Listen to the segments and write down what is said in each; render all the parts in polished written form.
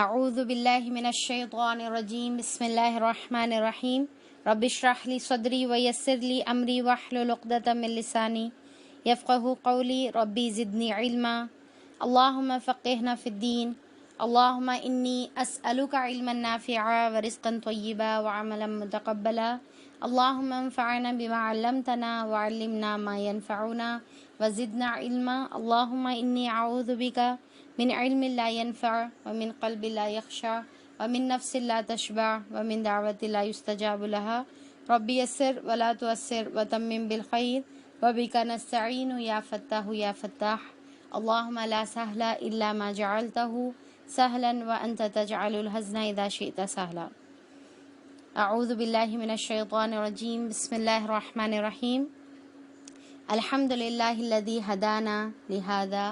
اعوذ باللہ من الشیطان الرجیم بسم اللہ الرحمن الرحیم رب اشرح لی صدری ویسر لی امری واحلل عقدۃ من لسانی یفقہوا قولی ربی زدنی علما اللہم فقہنا فی الدین اللہم انی اسألک علما نافعا ورزقا طیبا وعملا متقبلا اللہم انفعنا بما علمتنا وعلمنا ما ينفعنا وزدنا علما اللہم انی اعوذ بک من علم لا ينفع ومن قلب لا يخشع ومن نفس لا تشبع ومن دعوة لا يستجاب لها ربي يسر ولا تؤسر وتمم بالخير وبك نستعين يا فتاح يا فتاح اللهم لا سهل إلا ما جعلته سهلا وأنت تجعل الحزن إذا شئت سهلا. أعوذ بالله من الشيطان الرجيم بسم الله الرحمن الرحيم الحمد لله الذي هدانا لهذا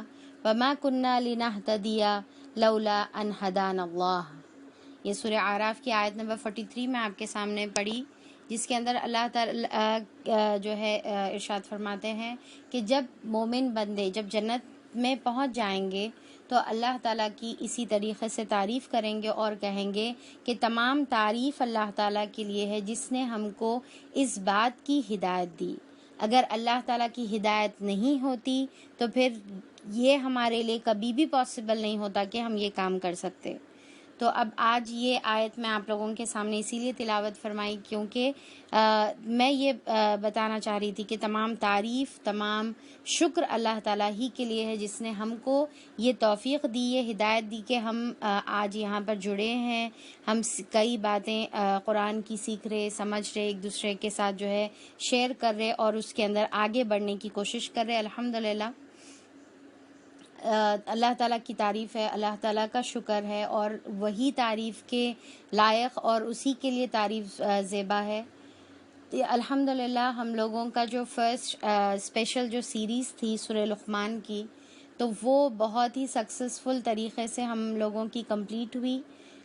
وما كنا لنهتدي لولا ان هدانا اللہ. یہ سورہ اعراف کی آیت نمبر 43 میں آپ کے سامنے پڑھی، جس کے اندر اللہ تعالی جو ہے ارشاد فرماتے ہیں کہ جب مومن بندے جب جنت میں پہنچ جائیں گے تو اللہ تعالیٰ کی اسی طریقے سے تعریف کریں گے اور کہیں گے کہ تمام تعریف اللہ تعالیٰ کے لیے ہے جس نے ہم کو اس بات کی ہدایت دی. اگر اللہ تعالیٰ کی ہدایت نہیں ہوتی تو پھر یہ ہمارے لیے کبھی بھی پاسبل نہیں ہوتا کہ ہم یہ کام کر سکتے. تو اب آج یہ آیت میں آپ لوگوں کے سامنے اسی لیے تلاوت فرمائی کیونکہ میں یہ بتانا چاہ رہی تھی کہ تمام تعریف، تمام شکر اللہ تعالیٰ ہی کے لیے ہے جس نے ہم کو یہ توفیق دی، یہ ہدایت دی کہ ہم آج یہاں پر جڑے ہیں. ہم کئی باتیں قرآن کی سیکھ رہے، سمجھ رہے، ایک دوسرے کے ساتھ جو ہے شیئر کر رہے اور اس کے اندر آگے بڑھنے کی کوشش کر رہے. الحمدللہ اللہ تعالیٰ کی تعریف ہے، اللہ تعالیٰ کا شکر ہے اور وہی تعریف کے لائق اور اسی کے لیے تعریف زیبا ہے. الحمدللہ ہم لوگوں کا جو فرسٹ اسپیشل جو سیریز تھی سورہ لقمان کی، تو وہ بہت ہی سکسیسفل طریقے سے ہم لوگوں کی کمپلیٹ ہوئی.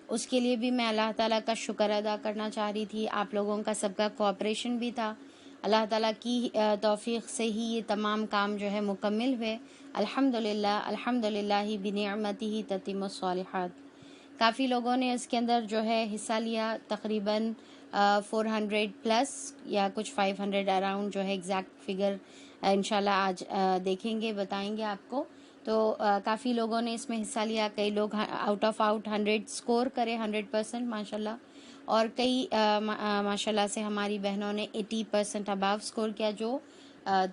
اس کے لیے بھی میں اللہ تعالیٰ کا شکر ادا کرنا چاہ رہی تھی. آپ لوگوں کا سب کا کوآپریشن بھی تھا. اللہ تعالیٰ کی توفیق سے ہی یہ تمام کام جو ہے مکمل ہوئے. الحمدللہ الحمدللہ بنعمتہ تتم الصالحات. کافی لوگوں نے اس کے اندر جو ہے حصہ لیا، تقریباً 400 پلس یا کچھ 500 اراؤنڈ جو ہے ایگزیکٹ فگر انشاءاللہ آج دیکھیں گے، بتائیں گے آپ کو. تو کافی لوگوں نے اس میں حصہ لیا. کئی لوگ آؤٹ آف 100 اسکور کرے 100% ماشاءاللہ، اور کئی ماشاءاللہ سے ہماری بہنوں نے 80% اباو اسکور کیا جو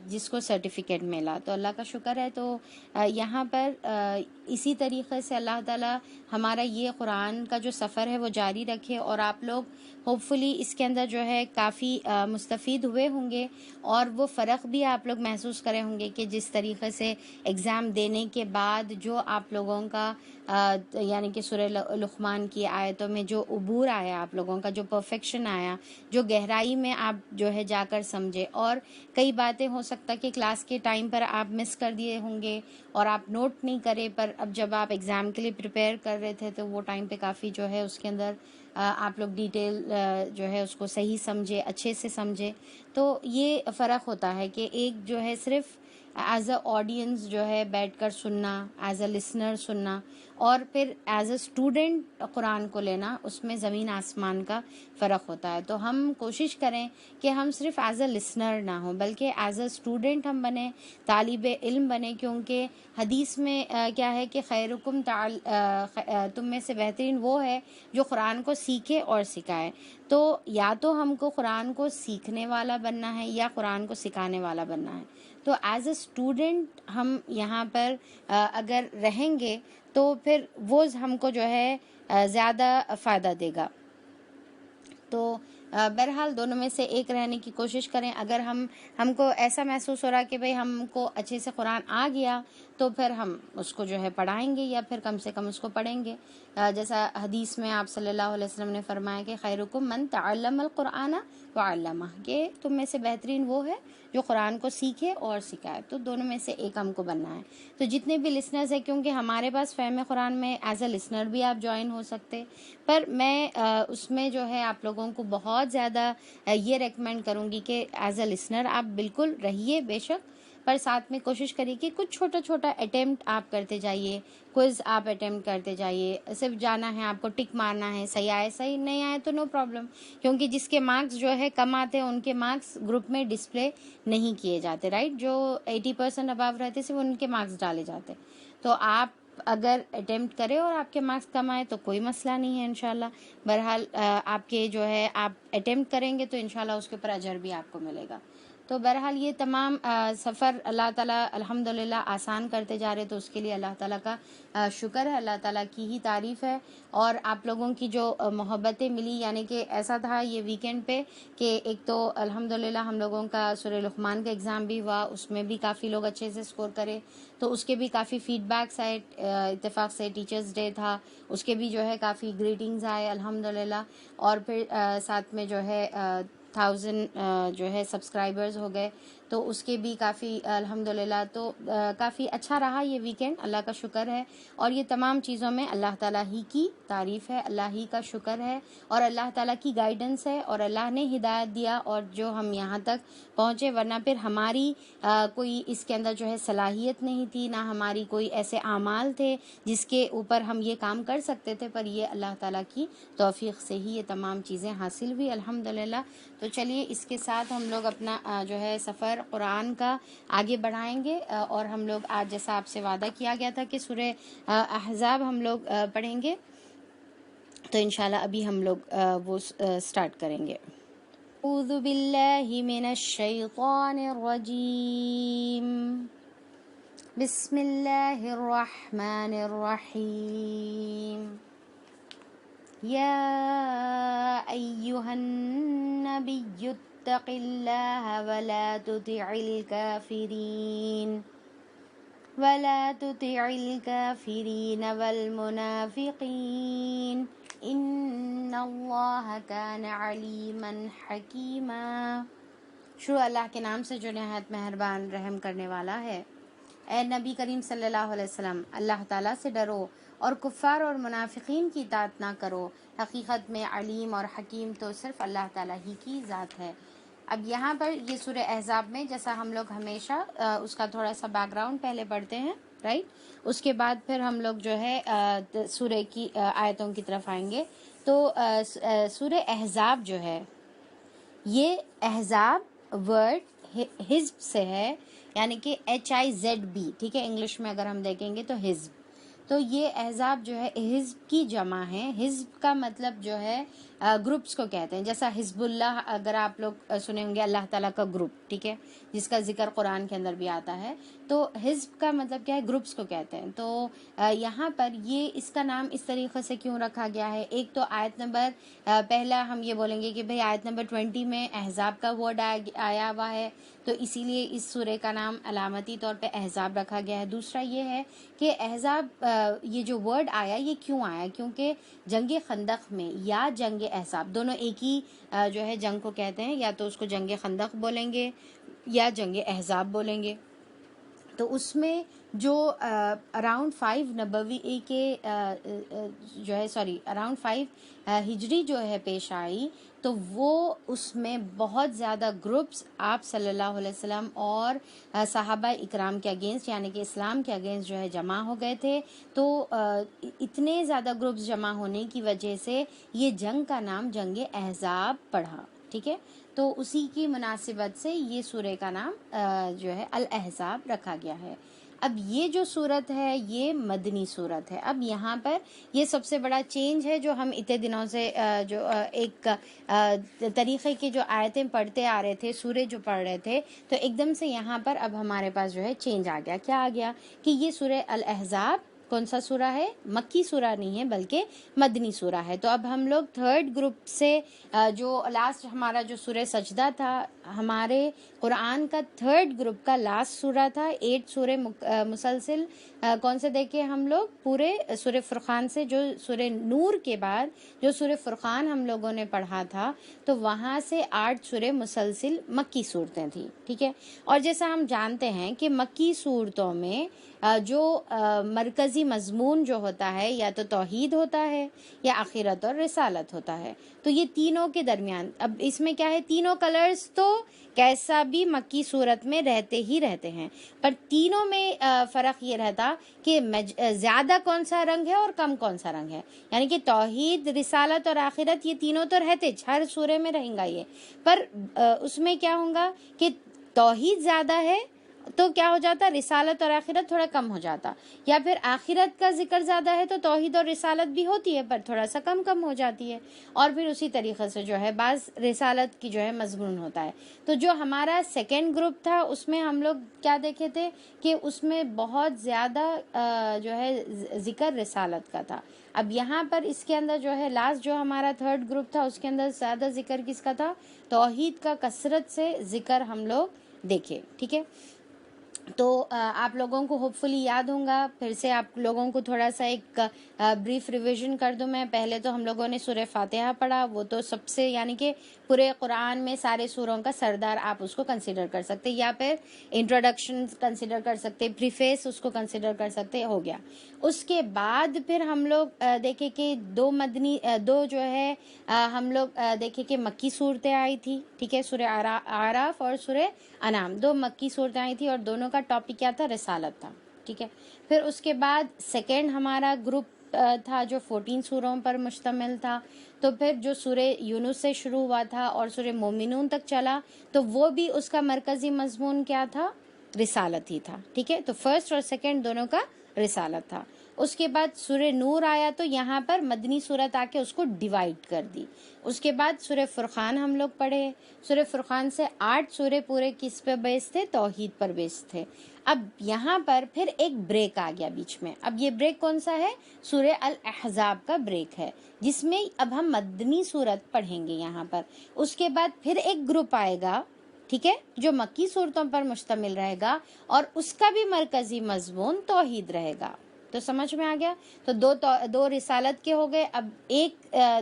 جس کو سرٹیفکیٹ ملا. تو اللہ کا شکر ہے. تو یہاں پر اسی طریقے سے اللہ تعالیٰ ہمارا یہ قرآن کا جو سفر ہے وہ جاری رکھے اور آپ لوگ ہوپ فلی اس کے اندر جو ہے کافی مستفید ہوئے ہوں گے اور وہ فرق بھی آپ لوگ محسوس کرے ہوں گے کہ جس طریقے سے ایگزام دینے کے بعد جو آپ لوگوں کا یعنی کہ سورہ لقمان کی آیتوں میں جو عبور آیا، آپ لوگوں کا جو پرفیکشن آیا، جو گہرائی میں آپ جو ہے جا کر سمجھے. اور کئی باتیں ہو سکتا کہ کلاس کے ٹائم پر آپ مس کر دیے ہوں گے اور آپ نوٹ نہیں کرے، پر اب جب آپ ایگزام کے لیے پریپیئر کر رہے تھے تو وہ ٹائم پہ کافی جو ہے اس کے اندر آپ لوگ ڈیٹیل جو ہے اس کو صحیح سمجھے، اچھے سے سمجھے. تو یہ فرق ہوتا ہے کہ ایک جو ہے صرف ایز اے آڈینس جو ہے بیٹھ کر سننا، ایز اے لسنر سننا، اور پھر ایز اے اسٹوڈنٹ قرآن کو لینا، اس میں زمین آسمان کا فرق ہوتا ہے. تو ہم کوشش کریں کہ ہم صرف ایز اے لسنر نہ ہوں بلکہ ایز اے اسٹوڈنٹ ہم بنیں، طالب علم بنیں. کیونکہ حدیث میں کیا ہے کہ خیرکم تم میں سے بہترین وہ ہے جو قرآن کو سیکھے اور سکھائے. تو یا تو ہم کو قرآن کو سیکھنے والا بننا ہے یا قرآن کو سکھانے والا بننا ہے. تو ایز اے اسٹوڈنٹ ہم یہاں پر اگر رہیں گے تو پھر وہ ہم کو جو ہے زیادہ فائدہ دے گا. تو بہرحال دونوں میں سے ایک رہنے کی کوشش کریں. اگر ہم کو ایسا محسوس ہو رہا کہ بھئی ہم کو اچھے سے قرآن آ گیا تو پھر ہم اس کو جو ہے پڑھائیں گے یا پھر کم سے کم اس کو پڑھیں گے. جیسا حدیث میں آپ صلی اللہ علیہ وسلم نے فرمایا کہ خیرکم من تعلم القرآن وعلمہ، کہ تم میں سے بہترین وہ ہے جو قرآن کو سیکھے اور سکھائے. تو دونوں میں سے ایک ہم کو بننا ہے. تو جتنے بھی لسنرز ہیں، کیونکہ ہمارے پاس فہم قرآن میں ایز اے لسنر بھی آپ جوائن ہو سکتے، پر میں اس میں جو ہے آپ لوگوں کو بہت زیادہ یہ ریکمینڈ کروں گی کہ ایز اے لسنر آپ بالکل رہیے بے شک، پر ساتھ میں کوشش کریے کہ کچھ چھوٹا چھوٹا اٹیمپٹ آپ کرتے جائیے، کوئز آپ اٹیمپٹ کرتے جائیے. صرف جانا ہے، آپ کو ٹک مارنا ہے، صحیح آئے صحیح نہیں آئے تو نو پرابلم، کیونکہ جس کے مارکس جو ہے کم آتے ہیں ان کے مارکس گروپ میں ڈسپلے نہیں کیے جاتے، رائٹ. جو 80% ابو رہتے صرف ان کے مارکس ڈالے جاتے. تو آپ اگر اٹیمپٹ کرے اور آپ کے مارکس کم آئے تو کوئی مسئلہ نہیں ہے انشاءاللہ. بہرحال آپ کے جو ہے آپ اٹیمپٹ کریں گے تو انشاءاللہ اس کے اوپر اجر بھی آپ کو ملے گا. تو بہرحال یہ تمام سفر اللہ تعالیٰ الحمدللہ آسان کرتے جا رہے، تو اس کے لیے اللہ تعالیٰ کا شکر ہے، اللہ تعالیٰ کی ہی تعریف ہے. اور آپ لوگوں کی جو محبتیں ملی، یعنی کہ ایسا تھا یہ ویکینڈ پہ کہ ایک تو الحمدللہ ہم لوگوں کا سورہ لقمان کا ایگزام بھی ہوا، اس میں بھی کافی لوگ اچھے سے اسکور کرے، تو اس کے بھی کافی فیڈ بیکس آئے. اتفاق سے ٹیچرز ڈے تھا، اس کے بھی جو ہے کافی گریٹنگز آئے الحمدللہ. اور پھر ساتھ میں جو ہے 1000 جو ہے سبسکرائبرز ہو گئے، تو اس کے بھی کافی الحمدللہ. تو کافی اچھا رہا یہ ویکینڈ، اللہ کا شکر ہے. اور یہ تمام چیزوں میں اللہ تعالیٰ ہی کی تعریف ہے، اللہ ہی کا شکر ہے، اور اللہ تعالیٰ کی گائیڈنس ہے، اور اللہ نے ہدایت دیا اور جو ہم یہاں تک پہنچے. ورنہ پھر ہماری کوئی اس کے اندر جو ہے صلاحیت نہیں تھی، نہ ہماری کوئی ایسے اعمال تھے جس کے اوپر ہم یہ کام کر سکتے تھے، پر یہ اللہ تعالیٰ کی توفیق سے ہی یہ تمام چیزیں حاصل ہوئی الحمدللہ. تو چلیے اس کے ساتھ ہم لوگ اپنا جو ہے سفر قرآن کا آگے بڑھائیں گے. اور ہم لوگ آج جیسا آپ سے وعدہ کیا گیا تھا کہ سورہ احزاب ہم لوگ پڑھیں گے، تو انشاءاللہ ابھی ہم لوگ وہ سٹارٹ کریں گے. اعوذ باللہ من الشیطان الرجیم، بسم اللہ الرحمن الرحیم. یا ایہا النبی اتق اللہ ولا تطع الكافرین والمنافقین ان اللہ کان علیما حکیما. شروع اللہ کے نام سے جو نہایت مہربان رحم کرنے والا ہے. اے نبی کریم صلی اللہ علیہ وسلم، اللہ تعالیٰ سے ڈرو اور کفار اور منافقین کی اطاعت نہ کرو. حقیقت میں علیم اور حکیم تو صرف اللہ تعالیٰ ہی کی ذات ہے. اب یہاں پر یہ سورہ احزاب میں جیسا ہم لوگ ہمیشہ اس کا تھوڑا سا بیک گراؤنڈ پہلے پڑھتے ہیں، رائٹ. اس کے بعد پھر ہم لوگ جو ہے سورہ کی آیتوں کی طرف آئیں گے. تو سورہ احزاب جو ہے، یہ احزاب ورڈ حزب سے ہے، یعنی کہ HIZB، ٹھیک ہے. انگلش میں اگر ہم دیکھیں گے تو حزب، تو یہ احزاب جو ہے حزب کی جمع ہے. حزب کا مطلب جو ہے گروپس کو کہتے ہیں. جیسا حزب اللہ اگر آپ لوگ سنے ہوں گے، اللہ تعالیٰ کا گروپ، ٹھیک ہے، جس کا ذکر قرآن کے اندر بھی آتا ہے. تو حزب کا مطلب کیا ہے؟ گروپس کو کہتے ہیں. تو یہاں پر یہ اس کا نام اس طریقے سے کیوں رکھا گیا ہے؟ ایک تو آیت نمبر پہلا ہم یہ بولیں گے کہ بھئی آیت نمبر 20 میں احزاب کا ورڈ آیا ہوا ہے، تو اسی لیے اس سورہ کا نام علامتی طور پہ احزاب رکھا گیا ہے. دوسرا یہ ہے کہ احزاب یہ جو ورڈ آیا یہ کیوں آیا؟ کیونکہ جنگ خندق میں یا جنگ احزاب دونوں ایک ہی جو ہے جنگ کو کہتے ہیں، یا تو اس کو جنگ خندق بولیں گے یا جنگ احزاب بولیں گے. تو اس میں جو اراؤنڈ 5 نبوی کے جو ہے اراؤنڈ 5 ہجری جو ہے پیش آئی، تو وہ اس میں بہت زیادہ گروپس آپ صلی اللہ علیہ وسلم اور صحابہ اکرام کے اگینسٹ، یعنی کہ اسلام کے اگینسٹ جو ہے جمع ہو گئے تھے. تو اتنے زیادہ گروپس جمع ہونے کی وجہ سے یہ جنگ کا نام جنگ احزاب پڑا، ٹھیک ہے. تو اسی کی مناسبت سے یہ سورہ کا نام جو ہے الاحزاب رکھا گیا ہے. اب یہ جو صورت ہے یہ مدنی صورت ہے. اب یہاں پر یہ سب سے بڑا چینج ہے جو ہم اتنے دنوں سے جو ایک طریقے کی جو آیتیں پڑھتے آ رہے تھے، سورہ جو پڑھ رہے تھے، تو ایک دم سے یہاں پر اب ہمارے پاس جو ہے چینج آ گیا. کیا آ گیا؟ کہ یہ سورہ الاحزاب کون سا سورہ ہے؟ مکی سورہ نہیں ہے بلکہ مدنی سورہ ہے. تو اب ہم لوگ تھرڈ گروپ سے جو لاسٹ ہمارا جو سورہ سجدہ تھا، ہمارے قرآن کا تھرڈ گروپ کا لاسٹ سورہ تھا. 8 سورہ مسلسل کون سے دیکھے ہم لوگ؟ پورے سورہ فرقان سے، جو سورہ نور کے بعد جو سورہ فرقان ہم لوگوں نے پڑھا تھا، تو وہاں سے 8 سورہ مسلسل مکی صورتیں تھیں، ٹھیک ہے. اور جیسا ہم جانتے ہیں کہ مکی صورتوں میں جو مرکزی مضمون جو ہوتا ہے یا تو توحید ہوتا ہے یا آخرت اور رسالت ہوتا ہے. تو یہ تینوں کے درمیان اب اس میں کیا ہے؟ تینوں کلرز تو کیسا بھی مکی صورت میں رہتے ہی رہتے ہیں، پر تینوں میں فرق یہ رہتا کہ زیادہ کون سا رنگ ہے اور کم کون سا رنگ ہے. یعنی کہ توحید، رسالت اور آخرت یہ تینوں تو رہتے، ہر سورے میں رہیں گا یہ، پر اس میں کیا ہوگا کہ توحید زیادہ ہے تو کیا ہو جاتا، رسالت اور آخرت تھوڑا کم ہو جاتا، یا پھر آخرت کا ذکر زیادہ ہے تو توحید اور رسالت بھی ہوتی ہے پر تھوڑا سا کم ہو جاتی ہے. اور پھر اسی طریقے سے جو ہے بعض رسالت کی جو ہے مضمون ہوتا ہے. تو جو ہمارا سیکنڈ گروپ تھا اس میں ہم لوگ کیا دیکھے تھے کہ اس میں بہت زیادہ جو ہے ذکر رسالت کا تھا. اب یہاں پر اس کے اندر جو ہے لاسٹ جو ہمارا تھرڈ گروپ تھا اس کے اندر زیادہ ذکر کس کا تھا، توحید کا کثرت سے ذکر ہم لوگ دیکھے. ٹھیک ہے، تو آپ لوگوں کو ہوپ فلی یاد ہوں گا. پھر سے آپ لوگوں کو تھوڑا سا ایک بریف ریویژن کر دوں میں. پہلے تو ہم لوگوں نے سورہ فاتحہ پڑھا، وہ تو سب سے یعنی کہ پورے قرآن میں سارے سوروں کا سردار آپ اس کو کنسیڈر کر سکتے، یا پھر انٹروڈکشن کنسیڈر کر سکتے، پریفیس اس کو کنسیڈر کر سکتے، ہو گیا. اس کے بعد پھر ہم لوگ دیکھے کہ دو جو ہے ہم لوگ دیکھے کہ مکی صورتیں آئی تھی. ٹھیک ہے، سورہ اعراف اور سورہ انعام، دو مکی صورتیں آئی تھی اور دونوں کا ٹاپک کیا تھا، رسالت تھا. ٹھیک ہے، پھر اس کے بعد سیکنڈ ہمارا گروپ تھا جو 14 سوروں پر مشتمل تھا. تو پھر جو سورہ یونس سے شروع ہوا تھا اور سورہ مومنون تک چلا تو وہ بھی اس کا مرکزی مضمون کیا تھا، رسالت ہی تھا. ٹھیک ہے، تو فرسٹ اور سیکنڈ دونوں کا رسالت تھا. اس کے بعد سورہ نور آیا تو یہاں پر مدنی صورت آ کے اس کو ڈیوائڈ کر دی. اس کے بعد سورہ فرقان ہم لوگ پڑھے. سورہ فرقان سے 8 سورے پورے کس پہ بیس تھے، توحید پر بیس تھے. اب یہاں پر پھر ایک بریک آ گیا بیچ میں. اب یہ بریک کون سا ہے، سورہ الاحزاب کا بریک ہے جس میں اب ہم مدنی صورت پڑھیں گے یہاں پر. اس کے بعد پھر ایک گروپ آئے گا، ٹھیک ہے، جو مکی صورتوں پر مشتمل رہے گا اور اس کا بھی مرکزی مضمون توحید رہے گا. تو سمجھ میں آ گیا. تو دو رسالت کے ہو گئے، اب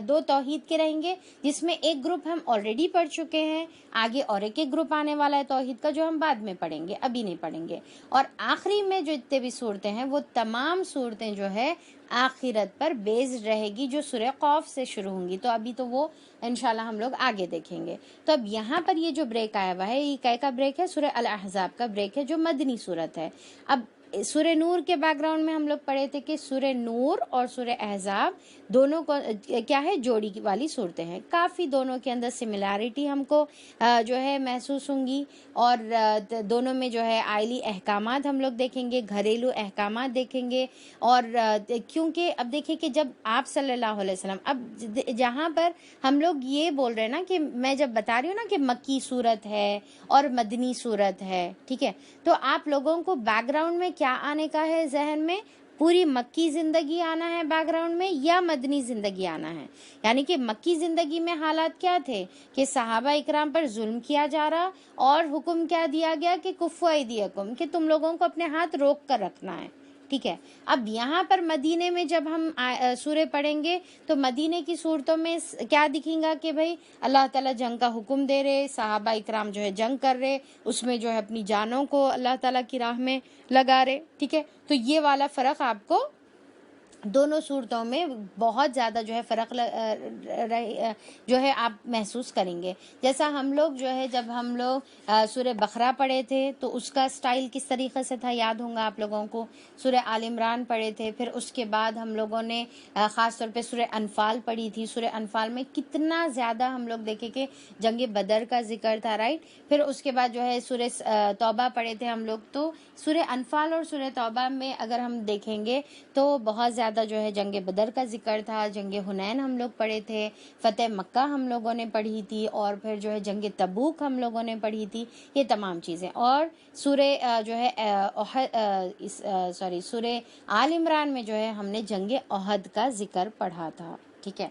دو توحید کے رہیں گے جس میں ایک گروپ ہم آلریڈی پڑھ چکے ہیں، آگے اور ایک گروپ آنے والا ہے توحید کا جو ہم بعد میں پڑھیں گے، ابھی نہیں پڑھیں گے. اور آخری میں جو اتنے بھی صورتیں ہیں وہ تمام صورتیں جو ہے آخرت پر بیسڈ رہے گی، جو سورہ قاف سے شروع ہوں گی. تو ابھی تو وہ انشاءاللہ ہم لوگ آگے دیکھیں گے. تو اب یہاں پر یہ جو بریک آیا ہوا ہے یہ کیا کا بریک ہے، سورہ الاحزاب کا بریک ہے جو مدنی صورت ہے. اب سورہ نور کے بیک گراؤنڈ میں ہم لوگ پڑھے تھے کہ سورہ نور اور سورہ احزاب دونوں کو کیا ہے، جوڑی والی صورتیں ہیں. کافی دونوں کے اندر سملیرٹی ہم کو جو ہے محسوس ہوں گی، اور دونوں میں جو ہے آئلی احکامات ہم لوگ دیکھیں گے، گھریلو احکامات دیکھیں گے. اور کیونکہ اب دیکھیں کہ جب آپ صلی اللہ علیہ وسلم، اب جہاں پر ہم لوگ یہ بول رہے ہیں نا کہ میں جب بتا رہی ہوں نا کہ مکی صورت ہے اور مدنی صورت ہے، ٹھیک ہے، تو آپ لوگوں کو بیک گراؤنڈ میں کیا آنے کا ہے ذہن میں، پوری مکی زندگی آنا ہے بیک گراؤنڈ میں یا مدنی زندگی آنا ہے. یعنی کہ مکی زندگی میں حالات کیا تھے کہ صحابہ اکرام پر ظلم کیا جا رہا اور حکم کیا دیا گیا کہ کفوا ایدیکم، کہ تم لوگوں کو اپنے ہاتھ روک کر رکھنا ہے. ٹھیک ہے، اب یہاں پر مدینے میں جب ہم سورے پڑھیں گے تو مدینے کی صورتوں میں کیا دکھیں گا کہ بھائی اللہ تعالیٰ جنگ کا حکم دے رہے، صحابہ اکرام جو ہے جنگ کر رہے، اس میں جو ہے اپنی جانوں کو اللہ تعالیٰ کی راہ میں لگا رہے. ٹھیک ہے، تو یہ والا فرق آپ کو دونوں صورتوں میں بہت زیادہ جو ہے فرق جو ہے آپ محسوس کریں گے. جیسا ہم لوگ جو ہے جب ہم لوگ سورہ بقرہ پڑھے تھے تو اس کا سٹائل کس طریقے سے تھا یاد ہوں گا آپ لوگوں کو. سورہ آل عمران پڑھے تھے، پھر اس کے بعد ہم لوگوں نے خاص طور پہ سورہ انفال پڑھی تھی. سورہ انفال میں کتنا زیادہ ہم لوگ دیکھے کہ جنگ بدر کا ذکر تھا، رائٹ. پھر اس کے بعد جو ہے سورہ توبہ پڑھے تھے ہم لوگ. تو سورہ انفال اور سورہ توبہ میں اگر ہم دیکھیں گے تو بہت زیادہ جو ہے جنگ بدر کا ذکر تھا، جنگ حنین ہم لوگ پڑھے تھے، فتح مکہ ہم لوگوں نے پڑھی تھی، اور پھر جو ہے جنگ تبوک ہم لوگوں نے پڑھی تھی. یہ تمام چیزیں. اور سورہ جو ہے سورہ آل عمران میں جو ہے ہم نے جنگ احد کا ذکر پڑھا تھا. ٹھیک ہے،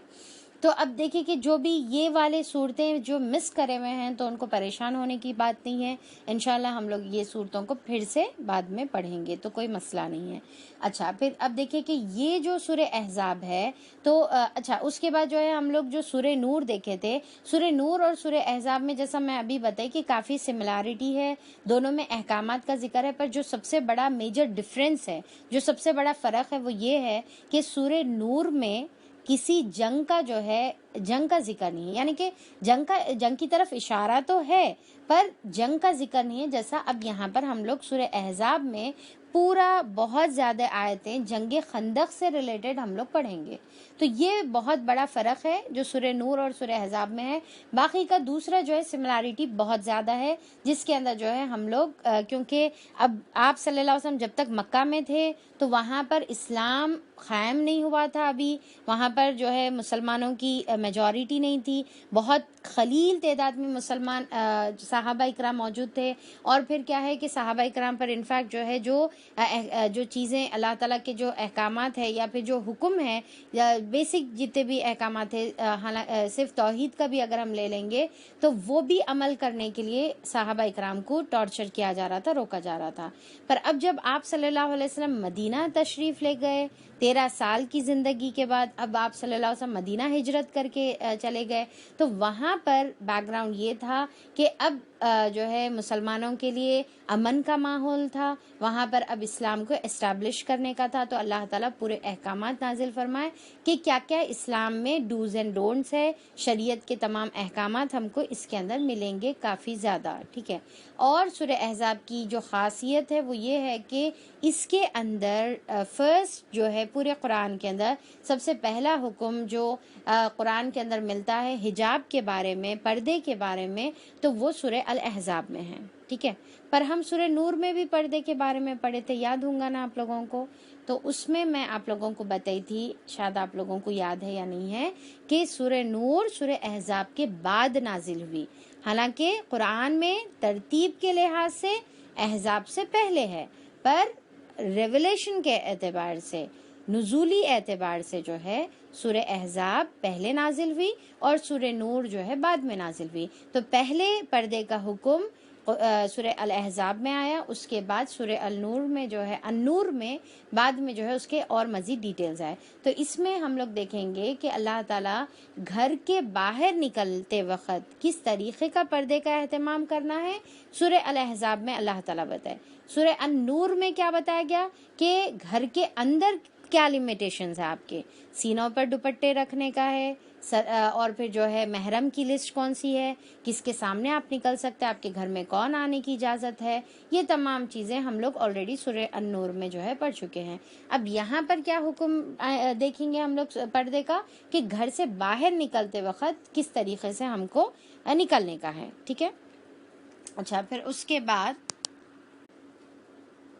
تو اب دیکھیں کہ جو بھی یہ والے صورتیں جو مس کرے ہوئے ہیں تو ان کو پریشان ہونے کی بات نہیں ہے. انشاءاللہ ہم لوگ یہ صورتوں کو پھر سے بعد میں پڑھیں گے تو کوئی مسئلہ نہیں ہے. اچھا، پھر اب دیکھیں کہ یہ جو سورہ احزاب ہے تو اچھا اس کے بعد جو ہے ہم لوگ جو سورہ نور دیکھے تھے، سورہ نور اور سورہ احزاب میں جیسا میں ابھی بتائی کہ کافی سملیرٹی ہے، دونوں میں احکامات کا ذکر ہے، پر جو سب سے بڑا میجر ڈفرینس ہے، جو سب سے بڑا فرق ہے وہ یہ ہے کہ سورہ نور میں کسی جنگ کا جو ہے جنگ کا ذکر نہیں ہے، یعنی کہ جنگ کی طرف اشارہ تو ہے پر جنگ کا ذکر نہیں ہے. جیسا اب یہاں پر ہم لوگ سورہ احزاب میں پورا بہت زیادہ آیتیں جنگ خندق سے ریلیٹڈ ہم لوگ پڑھیں گے. تو یہ بہت بڑا فرق ہے جو سورہ نور اور سورہ احزاب میں ہے. باقی کا دوسرا جو ہے سملیرٹی بہت زیادہ ہے، جس کے اندر جو ہے ہم لوگ کیونکہ اب آپ صلی اللہ علیہ وسلم جب تک مکہ میں تھے تو وہاں پر اسلام قائم نہیں ہوا تھا، ابھی وہاں پر جو ہے مسلمانوں کی میجورٹی نہیں تھی، بہت قلیل تعداد میں مسلمان صحابہ اکرام موجود تھے. اور پھر کیا ہے کہ صحابہ اکرام پر انفیکٹ جو ہے جو چیزیں اللہ تعالیٰ کے جو احکامات ہے یا پھر جو حکم ہے یا بیسک جتنے بھی احکامات ہے، صرف توحید کا بھی اگر ہم لے لیں گے تو وہ بھی عمل کرنے کے لیے صحابہ اکرام کو ٹارچر کیا جا رہا تھا، روکا جا رہا تھا. پر اب جب آپ صلی اللہ علیہ وسلم مدینہ تشریف لے گئے 13 سال کی زندگی کے بعد، اب آپ صلی اللہ علیہ وسلم مدینہ ہجرت کر کے چلے گئے، تو وہاں پر بیک گراؤنڈ یہ تھا کہ اب جو ہے مسلمانوں کے لیے امن کا ماحول تھا، وہاں پر اب اسلام کو اسٹیبلش کرنے کا تھا. تو اللہ تعالیٰ پورے احکامات نازل فرمائے کہ کیا کیا اسلام میں ڈوز اینڈ ڈونٹس ہے، شریعت کے تمام احکامات ہم کو اس کے اندر ملیں گے کافی زیادہ. ٹھیک ہے. اور سورہ احزاب کی جو خاصیت ہے وہ یہ ہے کہ اس کے اندر فرسٹ جو ہے پورے قرآن کے اندر سب سے پہلا حکم جو قرآن کے اندر ملتا ہے حجاب کے بارے میں، پردے کے بارے میں، تو وہ سورہ الاحزاب میں ہے. ٹھیک ہے. پر ہم سورہ نور میں بھی پردے کے بارے میں پڑھے تھے، یاد ہوں گا نا آپ لوگوں کو؟ تو اس میں آپ لوگوں کو بتائی تھی، شاید آپ لوگوں کو یاد ہے یا نہیں ہے، کہ سورہ نور سورہ احزاب کے بعد نازل ہوئی. حالانکہ قرآن میں ترتیب کے لحاظ سے احزاب سے پہلے ہے، پر ریولیشن کے اعتبار سے، نزولی اعتبار سے جو ہے سورہ احزاب پہلے نازل ہوئی اور سورہ نور جو ہے بعد میں نازل ہوئی. تو پہلے پردے کا حکم سورہ الاحزاب میں آیا، اس کے بعد سورہ النور میں جو ہے النور میں بعد میں جو ہے اس کے اور مزید ڈیٹیلز آئے. تو اس میں ہم لوگ دیکھیں گے کہ اللہ تعالیٰ گھر کے باہر نکلتے وقت کس طریقے کا پردے کا اہتمام کرنا ہے سورہ الاحزاب میں اللہ تعالیٰ بتائے. سورہ النور میں کیا بتایا گیا کہ گھر کے اندر کیا لیمیٹیشنز ہے، آپ کے سینوں پر دوپٹے رکھنے کا ہے، اور پھر جو ہے محرم کی لسٹ کون سی ہے، کس کے سامنے آپ نکل سکتے ہیں، آپ کے گھر میں کون آنے کی اجازت ہے. یہ تمام چیزیں ہم لوگ آلریڈی سورہ النور میں جو ہے پڑھ چکے ہیں. اب یہاں پر کیا حکم دیکھیں گے ہم لوگ پردے کا، کہ گھر سے باہر نکلتے وقت کس طریقے سے ہم کو نکلنے کا ہے. ٹھیک ہے. اچھا، پھر اس کے بعد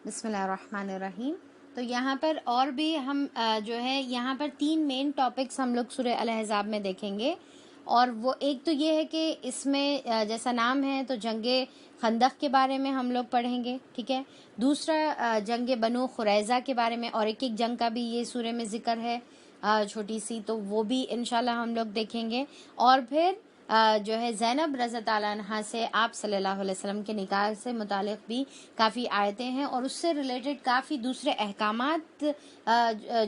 بسم اللہ الرحمن الرحیم. تو یہاں پر اور بھی ہم جو ہے یہاں پر 3 مین ٹاپکس ہم لوگ سورہ الاحزاب میں دیکھیں گے. اور وہ ایک تو یہ ہے کہ اس میں جیسا نام ہے تو جنگ خندق کے بارے میں ہم لوگ پڑھیں گے. ٹھیک ہے. دوسرا جنگ بنو قریظہ کے بارے میں، اور ایک جنگ کا بھی یہ سورہ میں ذکر ہے چھوٹی سی، تو وہ بھی انشاءاللہ ہم لوگ دیکھیں گے. اور پھر جو ہے زینب رضی اللہ عنہا سے آپ صلی اللہ علیہ وسلم کے نکاح سے متعلق بھی کافی آیتیں ہیں، اور اس سے ریلیٹڈ کافی دوسرے احکامات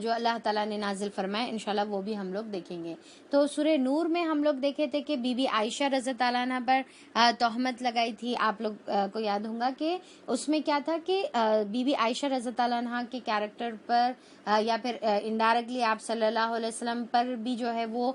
جو اللہ تعالیٰ نے نازل فرمائے انشاءاللہ وہ بھی ہم لوگ دیکھیں گے. تو سورہ نور میں ہم لوگ دیکھے تھے کہ بی بی عائشہ رضی اللہ عنہا پر تہمت لگائی تھی. آپ لوگ کو یاد ہوگا کہ اس میں کیا تھا کہ بی بی عائشہ رضی اللہ عنہا کے کیریکٹر پر یا پھر انڈائریکٹلی آپ صلی اللہ علیہ وسلم پر بھی جو ہے وہ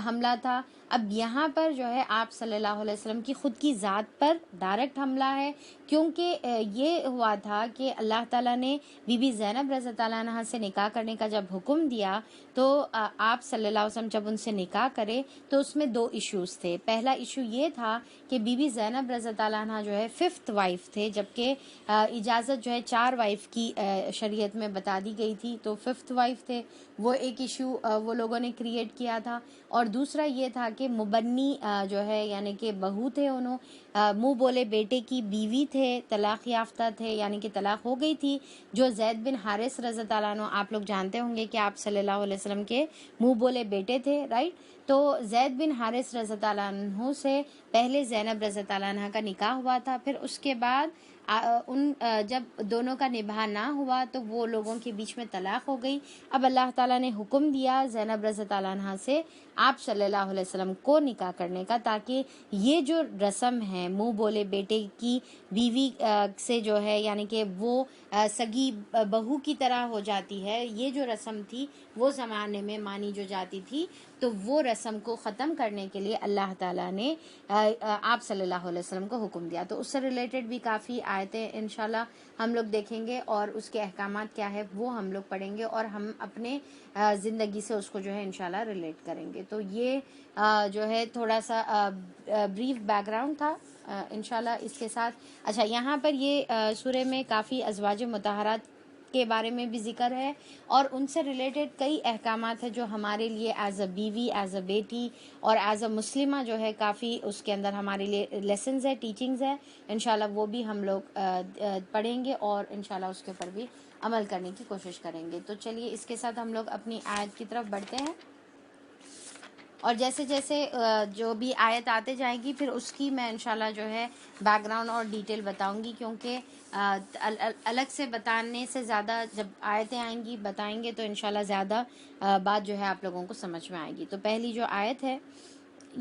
حملہ تھا. اب یہاں پر جو ہے آپ صلی اللہ علیہ وسلم کی خود کی ذات پر ڈائریکٹ حملہ ہے، کیونکہ یہ ہوا تھا کہ اللہ تعالیٰ نے بی بی زینب رضی اللہ عنہا سے نکاح کرنے کا جب حکم دیا تو آپ صلی اللہ علیہ وسلم جب ان سے نکاح کرے تو اس میں 2 ایشوز تھے. پہلا ایشو یہ تھا کہ بی بی زینب رضی اللہ عنہا جو ہے 5th وائف تھے، جبکہ اجازت جو ہے 4 وائف کی شریعت میں بتا دی گئی تھی، تو 5th وائف تھے. وہ ایک ایشو وہ لوگوں نے کریٹ کیا تھا. اور دوسرا یہ تھا کہ مبنی جو ہے یعنی کہ بہو تھے، انہوں منہ بولے بیٹے کی بیوی تھے، طلاق یافتہ تھے، یعنی کہ طلاق ہو گئی تھی، جو زید بن حارث رضی اللہ عنہ، آپ لوگ جانتے ہوں گے کہ آپ صلی اللہ علیہ وسلم کے منہ بولے بیٹے تھے، رائٹ. تو زید بن حارث رضی اللہ عنہ سے پہلے زینب رضی اللہ عنہ کا نکاح ہوا تھا. پھر اس کے بعد جب دونوں کا نباہ نہ ہوا تو وہ لوگوں کے بیچ میں طلاق ہو گئی. اب اللہ تعالیٰ نے حکم دیا زینب رضی اللہ عنہا سے آپ صلی اللہ علیہ وسلم کو نکاح کرنے کا، تاکہ یہ جو رسم ہے منہ بولے بیٹے کی بیوی سے جو ہے یعنی کہ وہ سگی بہو کی طرح ہو جاتی ہے، یہ جو رسم تھی وہ زمانے میں مانی جو جاتی تھی، تو وہ رسم کو ختم کرنے کے لیے اللہ تعالیٰ نے آپ صلی اللہ علیہ وسلم کو حکم دیا. تو اس سے ریلیٹڈ بھی کافی آیتیں انشاءاللہ ہم لوگ دیکھیں گے، اور اس کے احکامات کیا ہے وہ ہم لوگ پڑھیں گے، اور ہم اپنے زندگی سے اس کو جو ہے انشاءاللہ ریلیٹ کریں گے. تو یہ جو ہے تھوڑا سا بریف بیک گراؤنڈ تھا انشاءاللہ. اس کے ساتھ اچھا یہاں پر یہ سورہ میں کافی ازواج مطہرات کے بارے میں بھی ذکر ہے، اور ان سے ریلیٹڈ کئی احکامات ہیں جو ہمارے لیے ایز اے بیوی، ایز اے بیٹی اور ایز اے مسلمہ جو ہے کافی اس کے اندر ہمارے لیے لیسنز ہے، ٹیچنگز ہے. انشاءاللہ وہ بھی ہم لوگ پڑھیں گے اور انشاءاللہ اس کے اوپر بھی عمل کرنے کی کوشش کریں گے. تو چلیے اس کے ساتھ ہم لوگ اپنی آیت کی طرف بڑھتے ہیں، اور جیسے جیسے جو بھی آیت آتے جائے گی پھر اس کی میں انشاءاللہ جو ہے بیک گراؤنڈ اور ڈیٹیل بتاؤں گی، کیونکہ الگ سے بتانے سے زیادہ جب آیتیں آئیں گی بتائیں گے تو انشاءاللہ زیادہ بات جو ہے آپ لوگوں کو سمجھ میں آئے گی. تو پہلی جو آیت ہے،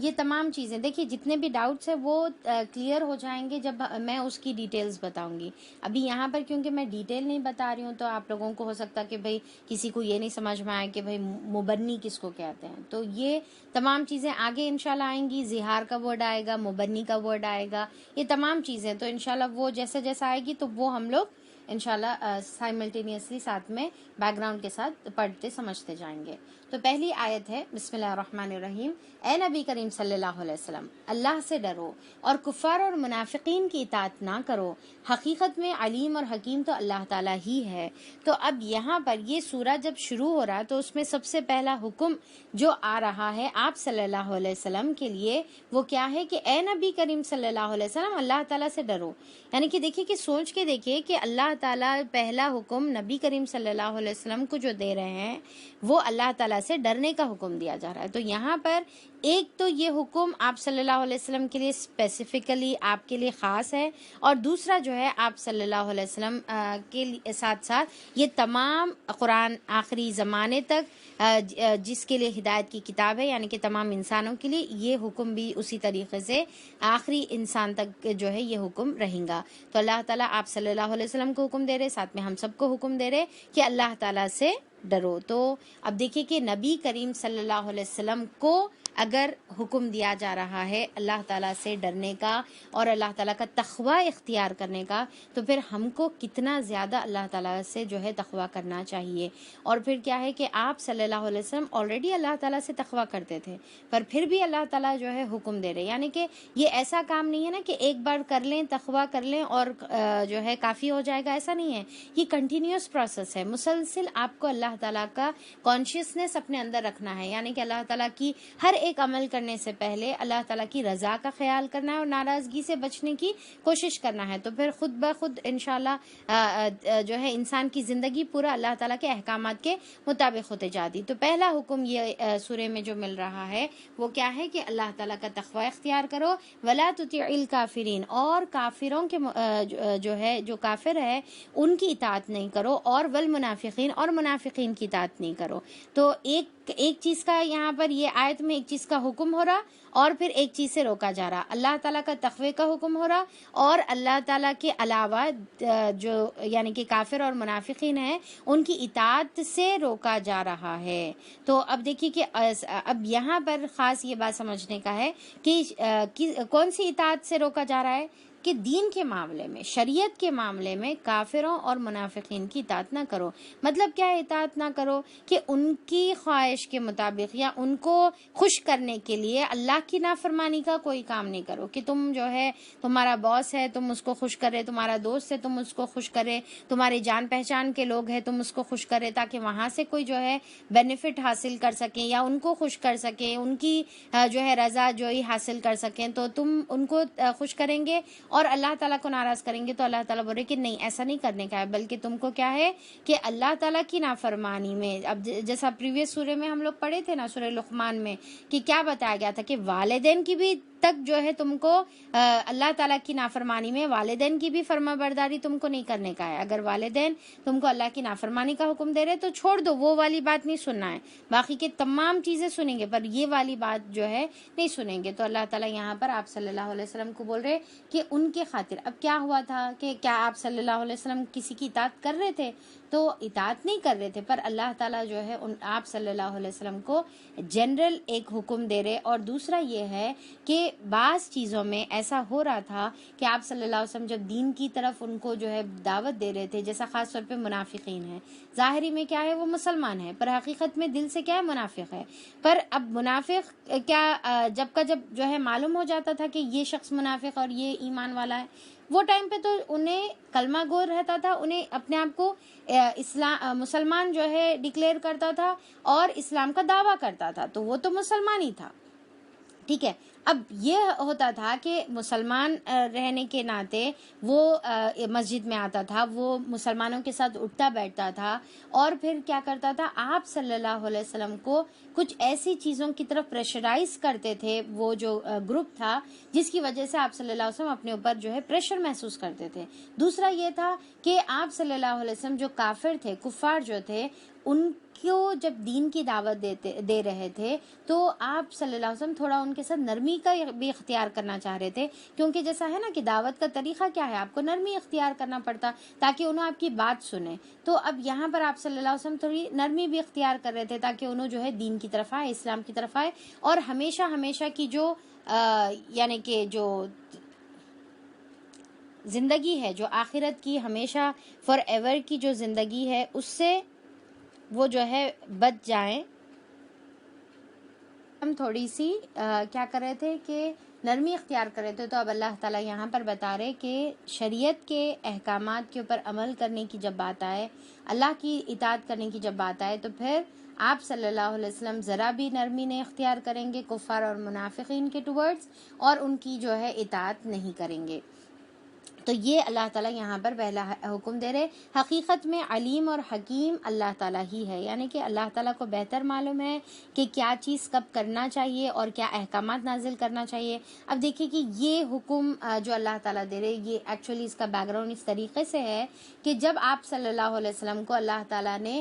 یہ تمام چیزیں دیکھیے جتنے بھی ڈاؤٹس ہیں وہ کلیئر ہو جائیں گے جب میں اس کی ڈیٹیلز بتاؤں گی. ابھی یہاں پر کیونکہ میں ڈیٹیل نہیں بتا رہی ہوں تو آپ لوگوں کو ہو سکتا کہ بھئی کسی کو یہ نہیں سمجھ میں آئے کہ بھئی مبنی کس کو کہتے ہیں. تو یہ تمام چیزیں آگے انشاءاللہ آئیں گی. زہار کا ورڈ آئے گا، مبنی کا ورڈ آئے گا، یہ تمام چیزیں تو انشاءاللہ وہ جیسے جیسا آئے گی تو وہ ہم لوگ انشاءاللہ سائملٹینیسلی ساتھ میں بیک گراؤنڈ کے ساتھ پڑھتے سمجھتے جائیں گے. تو پہلی آیت ہے بسم اللہ الرحمن الرحیم. اے نبی کریم صلی اللہ علیہ وسلم، اللہ سے ڈرو اور کفار اور منافقین کی اطاعت نہ کرو، حقیقت میں علیم اور حکیم تو اللہ تعالیٰ ہی ہے. تو اب یہاں پر یہ سورہ جب شروع ہو رہا ہے تو اس میں سب سے پہلا حکم جو آ رہا ہے آپ صلی اللہ علیہ وسلم کے لیے وہ کیا ہے کہ اے نبی کریم صلی اللہ علیہ وسلم اللہ تعالیٰ سے ڈرو. یعنی کہ دیکھیے کہ سوچ کے دیکھیے کہ اللہ تعالیٰ پہلا حکم نبی کریم صلی اللہ علیہ وسلم کو جو دے رہے ہیں وہ اللہ تعالیٰ سے ڈرنے کا حکم دیا جا رہا ہے. تو یہاں پر ایک تو یہ حکم آپ صلی اللہ علیہ وسلم کے لیے اسپیسیفکلی آپ کے لیے خاص ہے، اور دوسرا جو ہے آپ صلی اللہ علیہ وسلم کے ساتھ ساتھ یہ تمام قرآن آخری زمانے تک جس کے لیے ہدایت کی کتاب ہے یعنی کہ تمام انسانوں کے لیے یہ حکم بھی اسی طریقے سے آخری انسان تک جو ہے یہ حکم رہیں گا. تو اللہ تعالیٰ آپ صلی اللہ علیہ وسلم کو حکم دے رہے، ساتھ میں ہم سب کو حکم دے رہے کہ اللہ تعالیٰ سے ڈرو. تو اب دیکھیے کہ نبی کریم صلی اللہ علیہ وسلم کو اگر حکم دیا جا رہا ہے اللہ تعالیٰ سے ڈرنے کا اور اللہ تعالیٰ کا تقوی اختیار کرنے کا، تو پھر ہم کو کتنا زیادہ اللہ تعالیٰ سے جو ہے تقوی کرنا چاہیے. اور پھر کیا ہے کہ آپ صلی اللہ علیہ وسلم آلریڈی اللہ تعالیٰ سے تقوی کرتے تھے، پر پھر بھی اللہ تعالیٰ جو ہے حکم دے رہے. یعنی کہ یہ ایسا کام نہیں ہے نا کہ ایک بار کر لیں تقوی کر لیں اور جو ہے کافی ہو جائے گا، ایسا نہیں ہے. یہ کنٹینیوس پروسیس ہے، مسلسل آپ کو اللہ تعالیٰ کا کانشیسنس اپنے اندر رکھنا ہے. یعنی کہ اللہ تعالیٰ کی ہر ایک عمل کرنے سے پہلے اللہ تعالیٰ کی رضا کا خیال کرنا ہے اور ناراضگی سے بچنے کی کوشش کرنا ہے. تو پھر خود بخود انشاءاللہ جو ہے انسان کی زندگی پورا اللہ تعالیٰ کے احکامات کے مطابق ہوتے جاتی. تو پہلا حکم یہ سورہ میں جو مل رہا ہے وہ کیا ہے کہ اللہ تعالیٰ کا تقوی اختیار کرو. ولا تطیع الکافرین، اور کافروں کے جو ہے جو کافر ہے ان کی اطاعت نہیں کرو، اور والمنافقین، اور منافقین کی اطاعت نہیں کرو. تو ایک چیز کا یہاں پر یہ آیت میں ایک چیز کا حکم ہو رہا اور پھر ایک چیز سے روکا جا رہا. اللہ تعالیٰ کا تقوی کا حکم ہو رہا اور اللہ تعالیٰ کے علاوہ جو یعنی کہ کافر اور منافقین ہیں ان کی اطاعت سے روکا جا رہا ہے. تو اب دیکھیے کہ اب یہاں پر خاص یہ بات سمجھنے کا ہے کہ کون سی اطاعت سے روکا جا رہا ہے کہ دین کے معاملے میں، شریعت کے معاملے میں کافروں اور منافقین کی اطاعت نہ کرو. مطلب کیا ہے اطاعت نہ کرو؟ کہ ان کی خواہش کے مطابق یا ان کو خوش کرنے کے لیے اللہ کی نافرمانی کا کوئی کام نہیں کرو. کہ تم جو ہے تمہارا باس ہے تم اس کو خوش کرے، تمہارا دوست ہے تم اس کو خوش کرے، تمہاری جان پہچان کے لوگ ہیں تم اس کو خوش کرے، تاکہ وہاں سے کوئی جو ہے بینیفٹ حاصل کر سکیں یا ان کو خوش کر سکیں، ان کی جو ہے رضا جوئی حاصل کر سکیں. تو تم ان کو خوش کریں گے اور اللہ تعالیٰ کو ناراض کریں گے. تو اللہ تعالیٰ بول رہے کہ نہیں، ایسا نہیں کرنے کا ہے، بلکہ تم کو کیا ہے کہ اللہ تعالیٰ کی نافرمانی میں، اب جیسا پریویس سورے میں ہم لوگ پڑھے تھے نا سورہ لقمان میں، کہ کیا بتایا گیا تھا کہ والدین کی بھی تک جو ہے تم کو اللہ تعالیٰ کی نافرمانی میں والدین کی بھی فرما برداری تم کو نہیں کرنے کا ہے. اگر والدین تم کو اللہ کی نافرمانی کا حکم دے رہے تو چھوڑ دو, وہ والی بات نہیں سننا ہے. باقی کے تمام چیزیں سنیں گے پر یہ والی بات جو ہے نہیں سنیں گے. تو اللہ تعالیٰ یہاں پر آپ صلی اللہ علیہ وسلم کو بول رہے کہ ان کے خاطر. اب کیا ہوا تھا کہ کیا آپ صلی اللہ علیہ وسلم کسی کی اطاعت کر رہے تھے؟ تو اطاعت نہیں کر رہے تھے, پر اللہ تعالیٰ جو ہے آپ صلی اللہ علیہ وسلم کو جنرل ایک حکم دے رہے. اور دوسرا یہ ہے کہ بعض چیزوں میں ایسا ہو رہا تھا کہ آپ صلی اللہ علیہ وسلم جب دین کی طرف ان کو جو ہے دعوت دے رہے تھے, جیسا خاص طور پہ منافقین ہیں, ظاہری میں کیا ہے وہ مسلمان ہے پر حقیقت میں دل سے کیا ہے منافق ہے. پر اب منافق کیا جب جو ہے معلوم ہو جاتا تھا کہ یہ شخص منافق اور یہ ایمان والا ہے, وہ ٹائم پہ تو انہیں کلمہ گو رہتا تھا, انہیں اپنے آپ کو مسلمان جو ہے ڈکلیئر کرتا تھا اور اسلام کا دعویٰ کرتا تھا, تو وہ تو مسلمان ہی تھا. ٹھیک ہے, اب یہ ہوتا تھا کہ مسلمان رہنے کے ناطے وہ مسجد میں آتا تھا, وہ مسلمانوں کے ساتھ اٹھتا بیٹھتا تھا, اور پھر کیا کرتا تھا آپ صلی اللہ علیہ وسلم کو کچھ ایسی چیزوں کی طرف پریشرائز کرتے تھے وہ جو گروپ تھا, جس کی وجہ سے آپ صلی اللہ علیہ وسلم اپنے اوپر جو ہے پریشر محسوس کرتے تھے. دوسرا یہ تھا کہ آپ صلی اللہ علیہ وسلم جو کافر تھے, کفار جو تھے, ان کو جب دین کی دعوت دے رہے تھے تو آپ صلی اللہ علیہ وسلم تھوڑا ان کے ساتھ نرمی کا بھی اختیار کرنا چاہ رہے تھے, کیونکہ جیسا ہے نا کہ دعوت کا طریقہ کیا ہے, آپ کو نرمی اختیار کرنا پڑتا تاکہ انہوں آپ کی بات سنیں. تو اب یہاں پر آپ صلی اللہ علیہ وسلم تھوڑی نرمی بھی اختیار کر رہے تھے تاکہ انہوں جو ہے دین کی طرف آئے, اسلام کی طرف آئے, اور ہمیشہ کی جو یعنی کہ جو زندگی ہے, جو آخرت کی ہمیشہ فار ایور کی جو زندگی ہے, اس سے وہ جو ہے بچ جائیں. ہم تھوڑی سی کیا کر رہے تھے کہ نرمی اختیار کر رہے تھے. تو اب اللہ تعالیٰ یہاں پر بتا رہے کہ شریعت کے احکامات کے اوپر عمل کرنے کی جب بات آئے, اللہ کی اطاعت کرنے کی جب بات آئے, تو پھر آپ صلی اللہ علیہ وسلم ذرا بھی نرمی نہیں اختیار کریں گے کفار اور منافقین کے ٹورڈز, اور ان کی جو ہے اطاعت نہیں کریں گے. تو یہ اللہ تعالیٰ یہاں پر پہلا حکم دے رہے. حقیقت میں علیم اور حکیم اللہ تعالیٰ ہی ہے, یعنی کہ اللہ تعالیٰ کو بہتر معلوم ہے کہ کیا چیز کب کرنا چاہیے اور کیا احکامات نازل کرنا چاہیے. اب دیکھیں کہ یہ حکم جو اللہ تعالیٰ دے رہے, یہ ایکچولی اس کا بیک گراؤنڈ اس طریقے سے ہے کہ جب آپ صلی اللہ علیہ وسلم کو اللہ تعالیٰ نے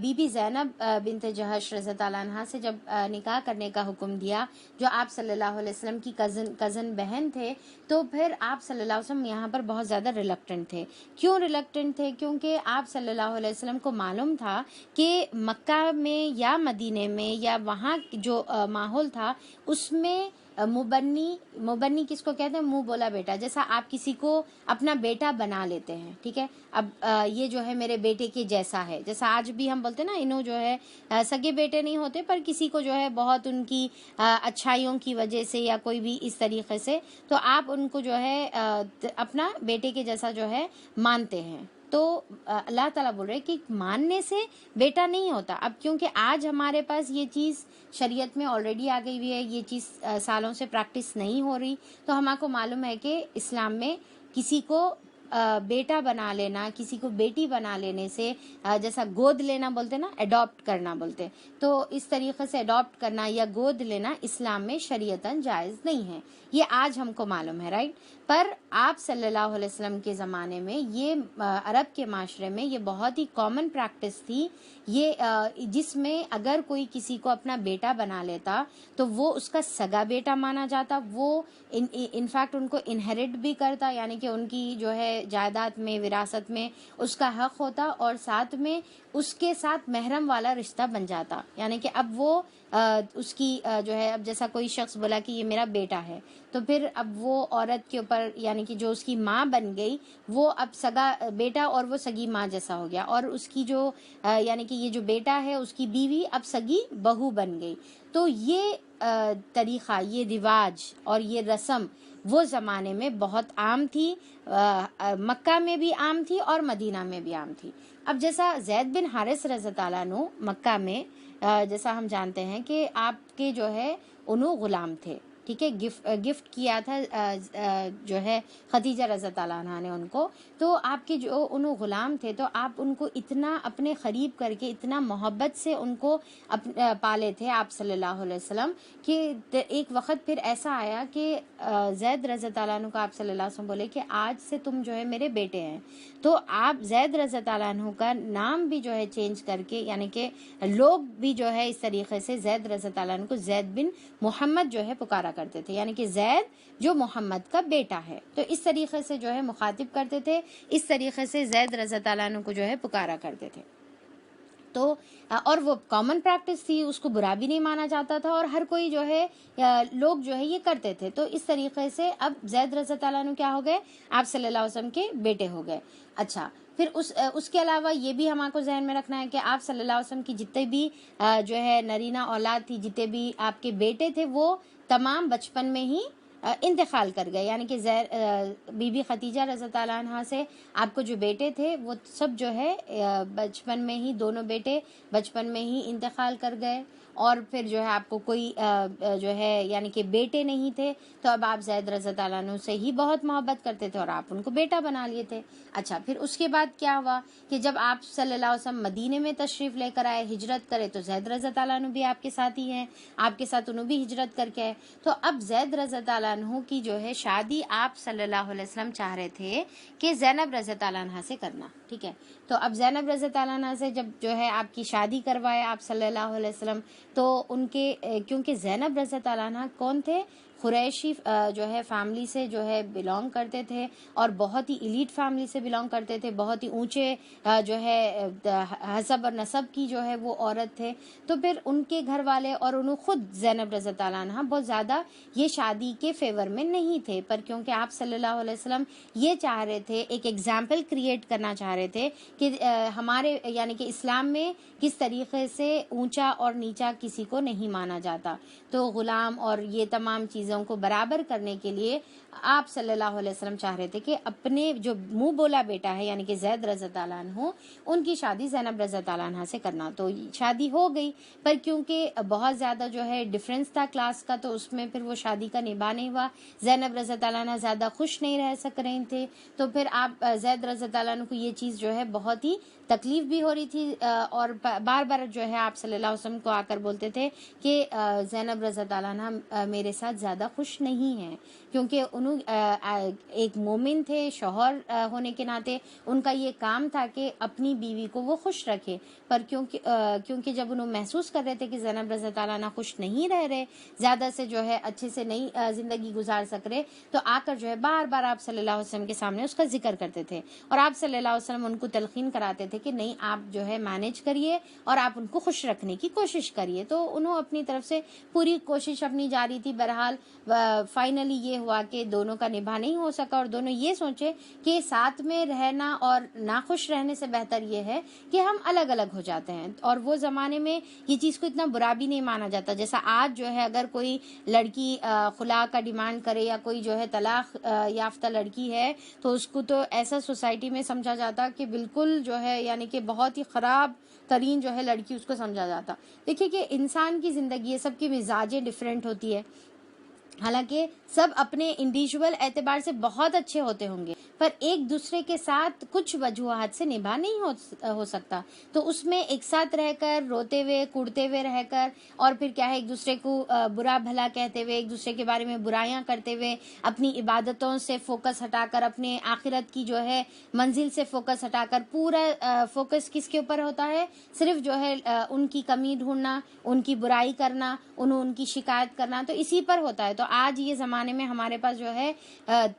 بی بی زینب بنت جہش رضی اللہ عنہا سے جب نکاح کرنے کا حکم دیا, جو آپ صلی اللہ علیہ وسلم کی کزن بہن تھے, تو پھر آپ صلی اللہ علیہ وسلم یہاں پر بہت زیادہ ریلکٹنٹ تھے. کیوں ریلکٹنٹ تھے؟ کیونکہ آپ صلی اللہ علیہ وسلم کو معلوم تھا کہ مکہ میں یا مدینے میں یا وہاں جو ماحول تھا اس میں مبنی کس کو کہتے ہیں, منہ بولا بیٹا. جیسا آپ کسی کو اپنا بیٹا بنا لیتے ہیں, ٹھیک ہے, اب یہ جو ہے میرے بیٹے کے جیسا ہے, جیسا آج بھی ہم بولتے ہیں نا, انہوں جو ہے سگے بیٹے نہیں ہوتے, پر کسی کو جو ہے بہت ان کی اچھائیوں کی وجہ سے یا کوئی بھی اس طریقے سے, تو آپ ان کو جو ہے اپنا بیٹے کے جیسا جو ہے مانتے ہیں. تو اللہ تعالیٰ بول رہے کہ ماننے سے بیٹا نہیں ہوتا. اب کیونکہ آج ہمارے پاس یہ چیز شریعت میں آلریڈی آ گئی ہوئی ہے, یہ چیز سالوں سے پریکٹس نہیں ہو رہی, تو ہمارے کو معلوم ہے کہ اسلام میں کسی کو بیٹا بنا لینا, کسی کو بیٹی بنا لینے سے, جیسا گود لینا بولتے نا, اڈاپٹ کرنا بولتے, تو اس طریقے سے اڈاپٹ کرنا یا گود لینا اسلام میں شریعتاً جائز نہیں ہے. یہ آج ہم کو معلوم ہے, رائٹ. پر آپ صلی اللہ علیہ وسلم کے زمانے میں یہ عرب کے معاشرے میں یہ بہت ہی کامن پریکٹس تھی, یہ جس میں اگر کوئی کسی کو اپنا بیٹا بنا لیتا تو وہ اس کا سگا بیٹا مانا جاتا, وہ انفیکٹ ان کو انہیریٹ بھی کرتا, یعنی کہ ان کی جو ہے جائیداد میں, وراثت میں اس کا حق ہوتا, اور ساتھ میں اس کے ساتھ محرم والا رشتہ بن جاتا. یعنی کہ اب وہ اس کی جو ہے, اب جیسا کوئی شخص بولا کہ یہ میرا بیٹا ہے, تو پھر اب وہ عورت کے اوپر یعنی کہ جو اس کی ماں بن گئی, وہ اب سگا بیٹا اور وہ سگی ماں جیسا ہو گیا, اور اس کی جو یعنی کہ یہ جو بیٹا ہے اس کی بیوی اب سگی بہو بن گئی. تو یہ طریقہ, یہ رواج اور یہ رسم وہ زمانے میں بہت عام تھی, مکہ میں بھی عام تھی اور مدینہ میں بھی عام تھی. اب جیسا زید بن حارث رضی اللہ عنہ مکہ میں, جیسا ہم جانتے ہیں کہ آپ کے جو ہے انہوں غلام تھے, ٹھیک ہے، گفٹ کیا تھا جو ہے خدیجہ رضی اللہ عنہا نے ان کو. تو آپ کے جو انہوں غلام تھے تو آپ ان کو اتنا اپنے قریب کر کے اتنا محبت سے ان کو پالے تھے آپ صلی اللہ علیہ وسلم کہ ایک وقت پھر ایسا آیا کہ زید رضی اللہ عنہ کو آپ صلی اللہ علیہ وسلم بولے کہ آج سے تم جو ہے میرے بیٹے ہیں. تو آپ زید رضی اللہ عنہ کا نام بھی جو ہے چینج کر کے، یعنی کہ لوگ بھی جو ہے اس طریقے سے زید رضی اللہ عنہ کو زید بن محمد جو ہے پکارا کرتے تھے، یعنی کہ زید جو محمد کا بیٹا ہے. تو اس طریقے سے جو ہے مخاطب کرتے تھے، اس طریقے سے زید رضی اللہ عنہ کو جو ہے پکارا کرتے تھے. تو اور وہ کامن پریکٹس تھی، اس کو برا بھی نہیں مانا جاتا تھا اور ہر کوئی جو ہے لوگ جو ہے یہ کرتے تھے. تو اس طریقے سے اب زید رضی اللہ عنہ کیا ہو گئے؟ آپ صلی اللہ علیہ وسلم کے بیٹے ہو گئے. اچھا، پھر اس کے علاوہ یہ بھی ہم کو ذہن میں رکھنا ہے کہ آپ صلی اللہ علیہ وسلم کی جتنے بھی جو ہے نرینہ اولاد تھی، جتنے بھی آپ کے بیٹے تھے، وہ تمام بچپن میں ہی انتقال کر گئے. یعنی کہ بی بی خدیجہ رضی اللہ عنہا سے آپ کو جو بیٹے تھے وہ سب جو ہے بچپن میں ہی، دونوں بیٹے بچپن میں ہی انتقال کر گئے. اور پھر جو ہے آپ کو کوئی جو ہے یعنی کہ بیٹے نہیں تھے، تو اب آپ زید رضی اللہ عنہ سے ہی بہت محبت کرتے تھے اور آپ ان کو بیٹا بنا لیے تھے. اچھا، پھر اس کے بعد کیا ہوا کہ جب آپ صلی اللہ علیہ وسلم مدینے میں تشریف لے کر آئے، ہجرت کرے، تو زید رضی اللہ عنہ بھی آپ کے ساتھ ہی ہیں، آپ کے ساتھ انہوں بھی ہجرت کر کے آئے. تو اب زید رضی اللہ عنہ کی جو ہے شادی آپ صلی اللہ علیہ وسلم چاہ رہے تھے کہ زینب رضی اللہ عنہ سے کرنا. ٹھیک ہے، تو اب زینب رضی اللہ عنہ سے جب جو ہے آپ کی شادی کروائے آپ صلی اللہ علیہ وسلم، تو ان کے کیونکہ زینب رضی اللہ عنہ کون تھے؟ قریشی جو ہے فیملی سے جو ہے بلانگ کرتے تھے اور بہت ہی ایلیٹ فیملی سے بلانگ کرتے تھے، بہت ہی اونچے جو ہے حسب اور نسب کی جو ہے وہ عورت تھے. تو پھر ان کے گھر والے اور انہوں خود زینب رضی اللہ عنہ بہت زیادہ یہ شادی کے فیور میں نہیں تھے، پر کیونکہ آپ صلی اللہ علیہ وسلم یہ چاہ رہے تھے، ایک ایگزامپل کریٹ کرنا چاہ رہے تھے کہ ہمارے یعنی کہ اسلام میں کس طریقے سے اونچا اور نیچا کسی کو نہیں مانا جاتا. تو غلام اور یہ تمام چیزوں کو برابر کرنے کے لیے آپ صلی اللہ علیہ وسلم چاہ رہے تھے کہ اپنے جو منہ بولا بیٹا ہے یعنی کہ زید رضی اللہ عنہ، ان کی شادی زینب رضی اللہ عنہ سے کرنا. تو شادی ہو گئی، پر کیونکہ بہت زیادہ جو ہے ڈفرینس تھا کلاس کا، تو اس میں پھر وہ شادی کا نباہ نہیں ہوا. زینب رضی اللہ عنہ زیادہ خوش نہیں رہ سک رہے تھے، تو پھر آپ زید رضی اللہ عنہ کو یہ چیز جو ہے بہت ہی تکلیف بھی ہو رہی تھی اور بار بار جو ہے آپ صلی اللہ علیہ وسلم کو آ کر بولتے تھے کہ زینب رضی اللہ عنہ میرے ساتھ زیادہ خوش نہیں ہیں، کیونکہ انہوں ایک مومن تھے، شوہر ہونے کے ناطے ان کا یہ کام تھا کہ اپنی بیوی کو وہ خوش رکھے. پر کیونکہ جب انہوں محسوس کر رہے تھے کہ زینب رضی اللہ عنہ خوش نہیں رہ رہے، زیادہ سے جو ہے اچھے سے نہیں زندگی گزار سک رہے، تو آ کر جو ہے بار بار آپ صلی اللہ علیہ وسلم کے سامنے اس کا ذکر کرتے تھے اور آپ صلی اللہ علیہ وسلم ان کو تلقین کراتے تھے کہ نہیں، آپ جو ہے مینیج کریے اور آپ ان کو خوش رکھنے کی کوشش کریے. تو انہوں اپنی طرف سے پوری کوشش اپنی جاری تھی. بہرحال فائنلی یہ ہوا کہ دونوں کا نباہ نہیں ہو سکا اور دونوں یہ سوچے کہ ساتھ میں رہنا اور ناخوش رہنے سے بہتر یہ ہے کہ ہم الگ الگ ہو جاتے ہیں. اور وہ زمانے میں یہ چیز کو اتنا برا بھی نہیں مانا جاتا، جیسا آج جو ہے اگر کوئی لڑکی خلا کا ڈیمانڈ کرے یا کوئی جو ہے طلاق یافتہ لڑکی ہے تو اس کو تو ایسا سوسائٹی میں سمجھا جاتا کہ بالکل جو ہے یعنی کہ بہت ہی خراب ترین جو ہے لڑکی اس کو سمجھا جاتا. دیکھیے کہ انسان کی زندگی ہے، سب کی مزاجیں ڈفرینٹ ہوتی ہے، حالانکہ سب اپنے انڈیویجول اعتبار سے بہت اچھے ہوتے ہوں گے، پر ایک دوسرے کے ساتھ کچھ وجوہات سے نبھا نہیں ہو سکتا. تو اس میں ایک ساتھ رہ کر روتے ہوئے کوڑتے ہوئے رہ کر اور پھر کیا ہے ایک دوسرے کو برا بھلا کہتے ہوئے، ایک دوسرے کے بارے میں برائیاں کرتے ہوئے، اپنی عبادتوں سے فوکس ہٹا کر، اپنے آخرت کی جو ہے منزل سے فوکس ہٹا کر، پورا فوکس کس کے اوپر ہوتا ہے؟ صرف جو ہے ان کی کمی ڈھونڈنا، ان کی برائی کرنا، ان کی شکایت کرنا، تو اسی پر ہوتا ہے. تو آج یہ زمانے میں ہمارے پاس جو ہے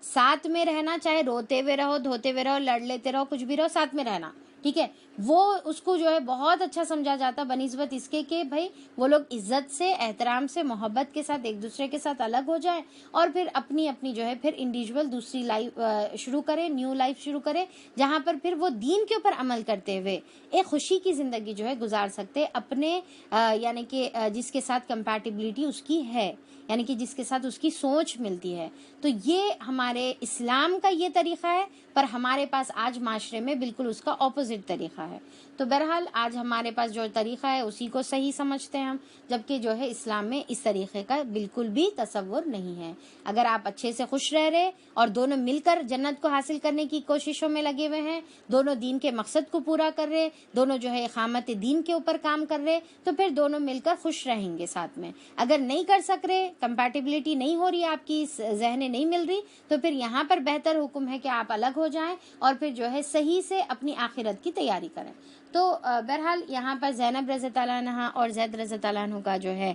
ساتھ میں رہنا، چاہے روتے ہوئے رہو، دھوتے ہوئے رہو، لڑ لیتے رہو، کچھ بھی رہو، ساتھ میں رہنا، ٹھیک ہے، وہ اس کو جو ہے بہت اچھا سمجھا جاتا بنسبت اس کے کہ بھائی وہ لوگ عزت سے، احترام سے، محبت کے ساتھ ایک دوسرے کے ساتھ الگ ہو جائیں اور پھر اپنی اپنی جو ہے پھر انڈیویجول دوسری لائف شروع کرے، نیو لائف شروع کرے، جہاں پر پھر وہ دین کے اوپر عمل کرتے ہوئے ایک خوشی کی زندگی جو ہے گزار سکتے اپنے یعنی کہ جس کے ساتھ کمپیٹیبلٹی اس کی ہے، یعنی کہ جس کے ساتھ اس کی سوچ ملتی ہے. تو یہ ہمارے اسلام کا یہ طریقہ ہے، پر ہمارے پاس آج معاشرے میں بالکل اس کا اپوزٹ طریقہ ہے. تو بہرحال آج ہمارے پاس جو طریقہ ہے اسی کو صحیح سمجھتے ہیں ہم، جبکہ جو ہے اسلام میں اس طریقے کا بالکل بھی تصور نہیں ہے۔ اگر آپ اچھے سے خوش رہ رہے اور دونوں مل کر جنت کو حاصل کرنے کی کوششوں میں لگے ہوئے ہیں، دونوں دین کے مقصد کو پورا کر رہے، دونوں جو ہے اقامت دین کے اوپر کام کر رہے، تو پھر دونوں مل کر خوش رہیں گے ساتھ میں۔ اگر نہیں کر سک رہے، کمپیٹیبلٹی نہیں ہو رہی، آپ کی ذہنیں نہیں مل رہی، تو پھر یہاں پر بہتر حکم ہے کہ آپ الگ ہو جائیں اور پھر جو ہے صحیح سے اپنی آخرت کی تیاری کریں۔ تو بہرحال یہاں پر زینب رضی اللہ عنہا اور زید رضی اللہ عنہ کا جو ہے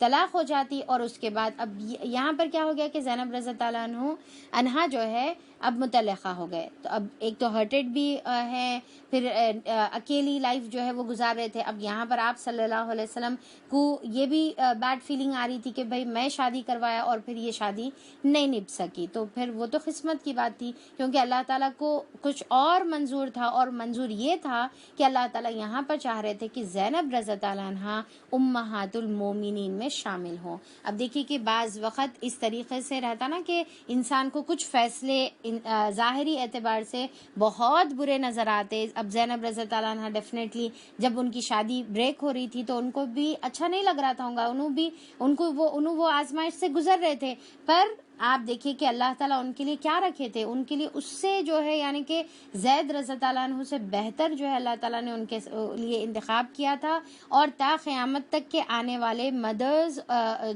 طلاق ہو جاتی، اور اس کے بعد اب یہاں پر کیا ہو گیا کہ زینب رضی اللہ عنہا جو ہے اب مطلقہ ہو گئے۔ تو اب ایک تو ہرٹڈ بھی ہے، پھر اکیلی لائف جو ہے وہ گزار رہے تھے۔ اب یہاں پر آپ صلی اللہ علیہ وسلم کو یہ بھی بیڈ فیلنگ آ رہی تھی کہ بھائی میں شادی کروایا اور پھر یہ شادی نہیں نبھ سکی، تو پھر وہ تو قسمت کی بات تھی، کیونکہ اللہ تعالیٰ کو کچھ اور منظور تھا، اور منظور یہ تھا کہ اللہ تعالیٰ یہاں پر چاہ رہے تھے کہ زینب رضی اللہ عنہا امہات المومنین میں شامل ہوں۔ اب دیکھیے کہ بعض وقت اس طریقے سے رہتا نا کہ انسان کو کچھ فیصلے ظاہری اعتبار سے بہت برے نظر آتے۔ اب زینب رضی اللہ عنہا ڈیفینیٹلی جب ان کی شادی بریک ہو رہی تھی تو ان کو بھی اچھا نہیں لگ رہا تھا ہوگا، انہوں وہ آزمائش سے گزر رہے تھے، پر آپ دیکھیے کہ اللہ تعالیٰ ان کے لیے کیا رکھے تھے، ان کے لیے اس سے جو ہے یعنی کہ زید رضی اللہ عنہ سے بہتر جو ہے اللہ تعالیٰ نے ان کے لیے انتخاب کیا تھا، اور تا قیامت تک کے آنے والے مدرز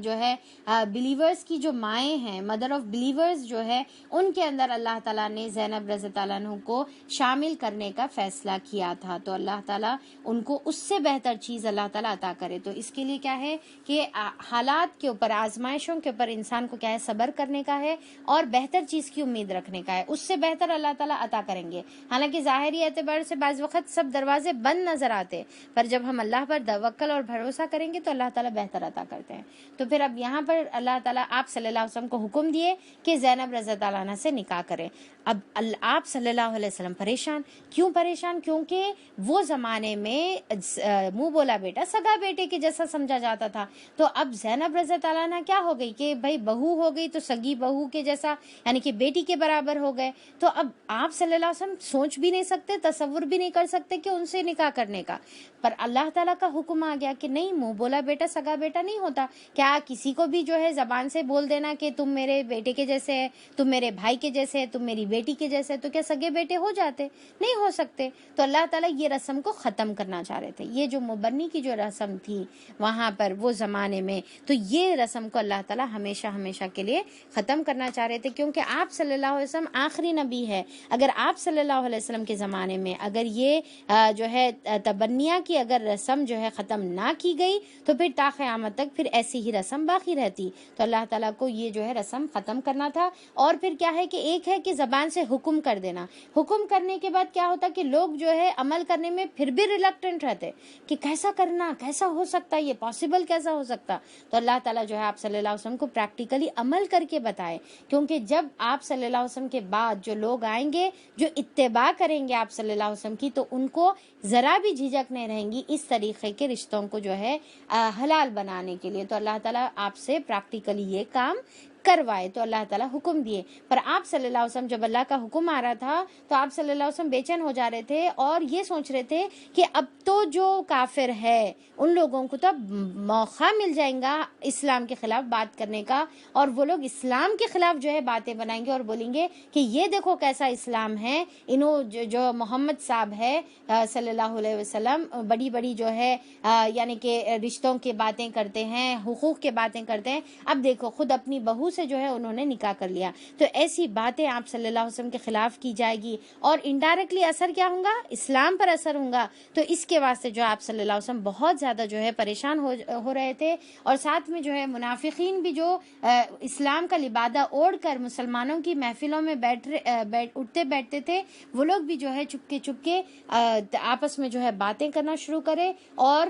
جو ہے بلیورز کی جو مائیں ہیں، مدر آف بلیورز جو ہے، ان کے اندر اللہ تعالیٰ نے زینب رضی اللہ عنہ کو شامل کرنے کا فیصلہ کیا تھا۔ تو اللہ تعالیٰ ان کو اس سے بہتر چیز اللہ تعالیٰ عطا کرے۔ تو اس کے لیے کیا ہے کہ حالات کے اوپر، آزمائشوں کے اوپر انسان کو کیا ہے صبر کرنے کا ہے اور بہتر چیز کی امید رکھنے کا ہے، اس سے بہتر اللہ تعالیٰ عطا کریں گے۔ حالانکہ ظاہری اعتبار سے بعض وقت سب دروازے بند نظر آتے، پر جب ہم اللہ پر توکل اور بھروسہ کریں گے تو اللہ تعالیٰ بہتر عطا کرتے ہیں۔ تو پھر اب یہاں پر اللہ تعالیٰ آپ صلی اللہ علیہ وسلم کو حکم دیے کہ زینب رضی اللہ عنہا سے نکاح کریں۔ اب آپ صلی اللہ علیہ وسلم پریشان، کیوں پریشان؟ کیونکہ وہ زمانے میں منہ بولا بیٹا سگا بیٹے کے جیسا سمجھا جاتا تھا، تو اب زینب رضی اللہ عنہا کیا ہو گئی کہ بھائی بہو ہو گئی تو سگی بہو کے جیسا یعنی کہ بیٹی کے برابر ہو گئے۔ تو اب آپ صلی اللہ علیہ وسلم سوچ بھی نہیں سکتے، تصور بھی نہیں کر سکتے کہ ان سے نکاح کرنے کا، پر اللہ تعالیٰ کا حکم آ گیا کہ نہیں، منہ بولا بیٹا سگا بیٹا نہیں ہوتا۔ کیا کسی کو بھی جو ہے زبان سے بول دینا کہ تم میرے بیٹے کے جیسے ہے، تم میرے بھائی کے جیسے ہے، تم میری بیٹی کے جیسے ہے، تو کیا سگے بیٹے ہو جاتے؟ نہیں ہو سکتے۔ تو اللہ تعالیٰ یہ رسم کو ختم کرنا چاہ رہے تھے، یہ جو مبنی کی جو رسم تھی وہاں پر وہ زمانے میں، تو یہ رسم کو اللہ تعالیٰ ہمیشہ ہمیشہ کے لیے ختم کرنا چاہ رہے تھے، کیونکہ آپ صلی اللہ علیہ وسلم آخری نبی ہے۔ اگر آپ صلی اللہ علیہ وسلم کے زمانے میں اگر یہ جو ہے تبنیہ کی اگر رسم جو ہے ختم نہ کی گئی تو پھر تا قیامت تک پھر ایسی ہی رسم باقی رہتی۔ تو اللہ تعالیٰ کو یہ جو ہے رسم ختم کرنا تھا۔ اور پھر کیا ہے کہ ایک ہے کہ زبان سے حکم کر دینا، حکم کرنے کے بعد کیا ہوتا کہ لوگ جو ہے عمل کرنے میں پھر بھی ریلکٹنٹ رہتے کہ کیسا کرنا، کیسا ہو سکتا، یہ پاسبل کیسا ہو سکتا۔ تو اللہ تعالیٰ جو ہے آپ صلی اللہ علیہ وسلم کو پریکٹیکلی عمل کر کے بتائے، کیونکہ جب آپ صلی اللہ علیہ وسلم کے بعد جو لوگ آئیں گے جو اتباع کریں گے آپ صلی اللہ علیہ وسلم کی، تو ان کو ذرا بھی جھجک نہیں رہیں گی اس طریقے کے رشتوں کو جو ہے حلال بنانے کے لیے۔ تو اللہ تعالیٰ آپ سے پریکٹیکلی یہ کام کروائے، تو اللہ تعالیٰ حکم دیے۔ پر آپ صلی اللہ علیہ وسلم جب اللہ کا حکم آ رہا تھا تو آپ صلی اللہ علیہ وسلم بے چین ہو جا رہے تھے اور یہ سوچ رہے تھے کہ اب تو جو کافر ہے ان لوگوں کو تو اب موقع مل جائے گا اسلام کے خلاف بات کرنے کا، اور وہ لوگ اسلام کے خلاف جو ہے باتیں بنائیں گے اور بولیں گے کہ یہ دیکھو کیسا اسلام ہے، انہوں جو محمد صاحب ہے صلی اللہ علیہ وسلم بڑی بڑی جو ہے یعنی کہ رشتوں کی باتیں کرتے ہیں، حقوق کی باتیں کرتے ہیں، اب دیکھو خود اپنی بہو سے جو ہے انہوں نے نکاح کر لیا۔ تو ایسی باتیں آپ صلی اللہ علیہ وسلم کے خلاف کی جائے گی اور انڈائریکٹلی اثر کیا ہوگا؟ اسلام پر اثر ہوگا۔ تو اس کے واسطے جو آپ صلی اللہ علیہ وسلم بہت زیادہ جو ہے پریشان ہو رہے تھے، اور ساتھ میں جو ہے منافقین بھی جو اسلام کا لبادہ اوڑھ کر مسلمانوں کی محفلوں میں اٹھتے بیٹھتے تھے، وہ لوگ بھی جو ہے چپ کے آپس میں جو ہے باتیں کرنا شروع کرے اور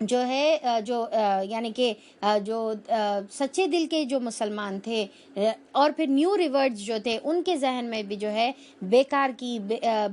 جو ہے جو یعنی کہ جو سچے دل کے جو مسلمان تھے اور پھر نیو ریورڈز جو تھے ان کے ذہن میں بھی جو ہے بیکار کی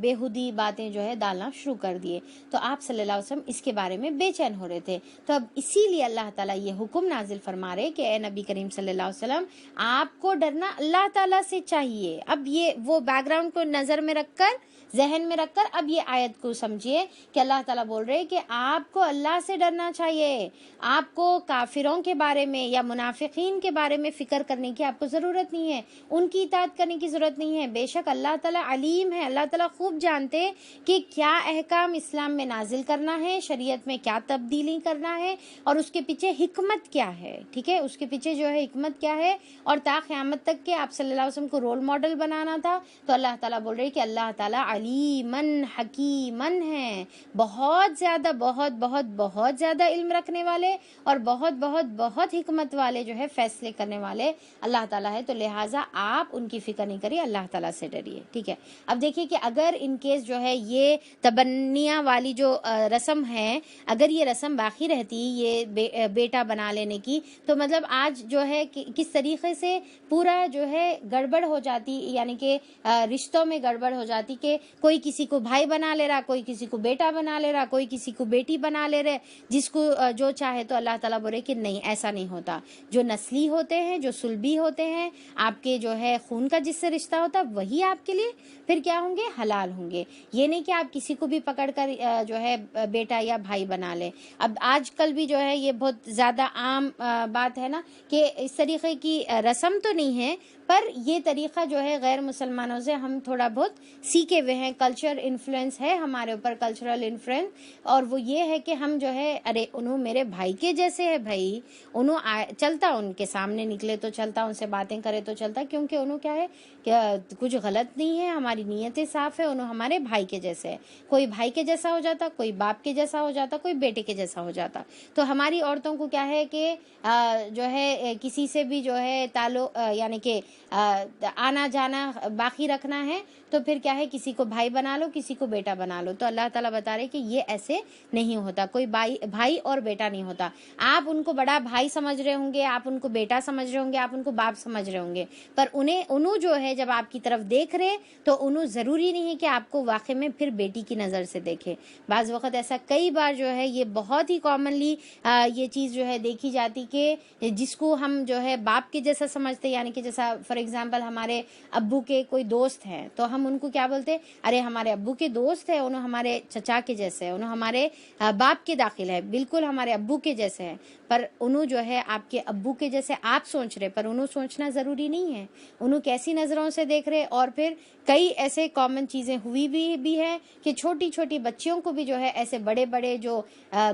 بیہودی باتیں جو ہے ڈالنا شروع کر دیے. تو آپ صلی اللہ علیہ وسلم اس کے بارے میں بے چین ہو رہے تھے. تو اب اسی لیے اللہ تعالیٰ یہ حکم نازل فرما رہے کہ اے نبی کریم صلی اللہ علیہ وسلم آپ کو ڈرنا اللہ تعالیٰ سے چاہیے. اب یہ وہ بیک گراؤنڈ کو نظر میں رکھ کر ذہن میں رکھ کر اب یہ آیت کو سمجھیے کہ اللہ تعالیٰ بول رہے کہ آپ کو اللہ سے ڈرنا چاہیے. آپ کو کافروں کے بارے میں یا منافقین کے بارے میں فکر کرنے کی آپ کو ضرورت نہیں ہے, ان کی اطاعت کرنے کی ضرورت نہیں ہے. بے شک اللہ تعالیٰ علیم ہے, اللہ تعالیٰ خوب جانتے کہ کیا احکام اسلام میں نازل کرنا ہے, شریعت میں کیا تبدیلی کرنا ہے اور اس کے پیچھے حکمت کیا ہے. ٹھیک ہے, اس کے پیچھے جو ہے حکمت کیا ہے, اور تا قیامت تک کے آپ صلی اللہ علیہ وسلم کو رول ماڈل بنانا تھا. تو اللہ تعالیٰ بول رہے کہ اللہ تعالیٰ علیمن حکیمن ہے, بہت زیادہ بہت بہت بہت زیادہ علم رکھنے والے اور بہت بہت بہت حکمت والے جو ہے فیصلے کرنے والے اللہ تعالیٰ ہے. تو لہٰذا آپ ان کی فکر نہیں کریے, اللہ تعالیٰ سے ڈریے. ٹھیک ہے, اب دیکھیے کہ اگر ان کیس جو ہے یہ تبنیاں والی جو رسم ہے, اگر یہ رسم باقی رہتی یہ بیٹا بنا لینے کی, تو مطلب آج جو ہے کس طریقے سے پورا جو ہے گڑبڑ ہو جاتی, یعنی کہ رشتوں میں گڑبڑ ہو جاتی کہ کوئی کسی کو بھائی بنا لے رہا, کوئی کسی کو بیٹا بنا لے رہا, کوئی کسی کو بیٹی بنا لے رہے, جس کو جو چاہے. تو اللہ تعالیٰ بولے کہ نہیں, ایسا نہیں ہوتا. جو نسلی ہوتے ہیں, جو سلبی ہوتے ہیں, آپ کے جو ہے خون کا جس سے رشتہ ہوتا ہے, وہی آپ کے لیے پھر کیا ہوں گے, حلال ہوں گے. یہ نہیں کہ آپ کسی کو بھی پکڑ کر جو ہے بیٹا یا بھائی بنا لیں. اب آج کل بھی جو ہے یہ بہت زیادہ عام بات ہے نا کہ اس طریقے کی رسم تو نہیں ہے, پر یہ طریقہ جو ہے غیر مسلمانوں سے ہم تھوڑا بہت سیکھے ہوئے ہیں. کلچر انفلوئنس ہے ہمارے اوپر, کلچرل انفلوئنس, اور وہ یہ ہے کہ ہم جو ہے ارے انہوں میرے بھائی کے جیسے ہے بھائی, انہوں چلتا, ان کے سامنے نکلے تو چلتا, ان سے باتیں کرے تو چلتا, کیونکہ انہوں کیا ہے کہ کچھ غلط نہیں ہے, ہماری نیتیں صاف ہے, انہوں ہمارے بھائی کے جیسے ہے. کوئی بھائی کے جیسا ہو جاتا, کوئی باپ کے جیسا ہو جاتا, کوئی بیٹے کے جیسا ہو جاتا. تو ہماری عورتوں کو کیا ہے کہ جو ہے کسی سے بھی جو ہے تعلق یعنی کہ آنا جانا باقی رکھنا ہے, تو پھر کیا ہے کسی کو بھائی بنا لو, کسی کو بیٹا بنا لو. تو اللہ تعالیٰ بتا رہے کہ یہ ایسے نہیں ہوتا, کوئی بھائی اور بیٹا نہیں ہوتا. آپ ان کو بڑا بھائی سمجھ رہے ہوں گے, آپ ان کو بیٹا سمجھ رہے ہوں گے, آپ ان کو باپ سمجھ رہے ہوں گے, پر انہوں جو ہے جب آپ کی طرف دیکھ رہے تو انہوں ضروری نہیں ہے کہ آپ کو واقع میں پھر بیٹی کی نظر سے دیکھے. بعض وقت ایسا کئی بار جو ہے یہ بہت ہی کامنلی یہ چیز جو ہے دیکھی جاتی کہ جس کو ہم جو ہے باپ کے جیسا سمجھتے, یعنی کہ جیسا فار ایگزامپل ہمارے ابو کے کوئی دوست ہیں تو ہم ان کو کیا بولتے, ارے ہمارے ابو کے دوست ہیں, انہوں ہمارے چچا کے جیسے ہیں, انہوں ہمارے باپ کے داخل ہے, بالکل ہمارے ابو کے جیسے ہیں. پر انہوں جو ہے آپ کے ابو کے جیسے آپ سوچ رہے, پر انہوں سوچنا ضروری نہیں ہے, انہوں کیسی نظروں سے دیکھ رہے. اور پھر کئی ایسے کامن چیزیں ہوئی بھی ہے کہ چھوٹی چھوٹی بچیوں کو بھی جو ہے ایسے بڑے بڑے جو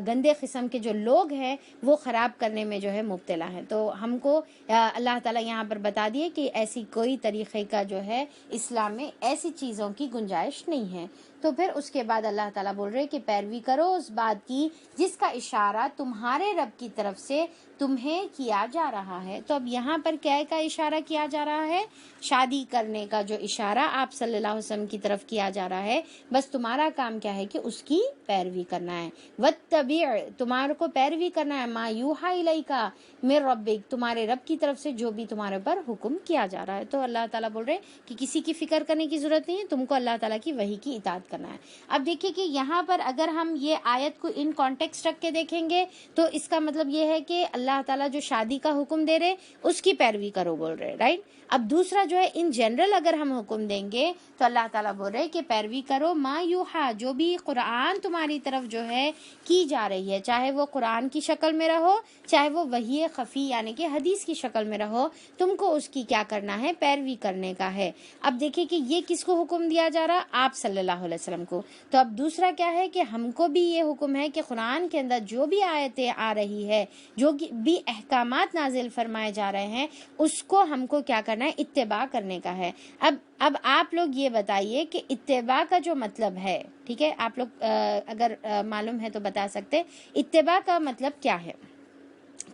گندے قسم کے جو لوگ ہیں وہ خراب کرنے میں جو ہے مبتلا ہیں. تو ہم کو اللہ تعالیٰ یہاں پر بتا دیے کہ ایسی کوئی طریقے کا جو ہے اسلام میں ایسی چیزوں کی گنجائش نہیں ہے. تو پھر اس کے بعد اللہ تعالیٰ بول رہے کہ پیروی کرو اس بات کی جس کا اشارہ تمہارے رب کی طرف سے تمہیں کیا جا رہا ہے. تو اب یہاں پر کیا کا اشارہ کیا جا رہا ہے, شادی کرنے کا جو اشارہ آپ صلی اللہ علیہ وسلم کی طرف کیا جا رہا ہے. بس تمہارا کام کیا ہے کہ اس کی پیروی کرنا ہے. واتبع, تمہارے کو پیروی کرنا ہے, ما یوحا الیکا من ربک, تمہارے رب کی طرف سے جو بھی تمہارے پر حکم کیا جا رہا ہے. تو اللہ تعالیٰ بول رہے کہ کسی کی فکر کرنے کی ضرورت نہیں ہے, تم کو اللہ تعالیٰ کی وحی کی اطاعت کرنا ہے. اب دیکھیے کہ یہاں پر اگر ہم یہ آیت کو ان کانٹیکسٹ رکھ کے دیکھیں گے تو اس کا مطلب یہ ہے کہ اللہ تعالیٰ جو شادی کا حکم دے رہے اس کی پیروی کرو بول رہے, رائٹ. اب دوسرا جو ہے ان جنرل اگر ہم حکم دیں گے تو اللہ تعالیٰ بول رہے کہ پیروی کرو ما یوحا, جو بھی قرآن تمہاری طرف جو ہے کی جا رہی ہے, چاہے وہ قرآن کی شکل میں رہو, چاہے وہ وحی خفی یعنی کہ حدیث کی شکل میں رہو, تم کو اس کی کیا کرنا ہے, پیروی کرنے کا ہے. اب دیکھیں کہ یہ کس کو حکم دیا جا رہا, آپ صلی اللہ علیہ وسلم کو. تو اب دوسرا کیا ہے کہ ہم کو بھی یہ حکم ہے کہ قرآن کے اندر جو بھی آیتیں آ رہی ہے, جو بھی احکامات نازل فرمائے جا رہے ہیں, اس کو ہم کو کیا کرنا ہے, اتباع کرنے کا ہے. اب آپ لوگ یہ بتائیے کہ اتباع کا جو مطلب ہے, ٹھیک ہے, آپ لوگ اگر معلوم ہے تو بتا سکتے, اتباع کا مطلب کیا ہے,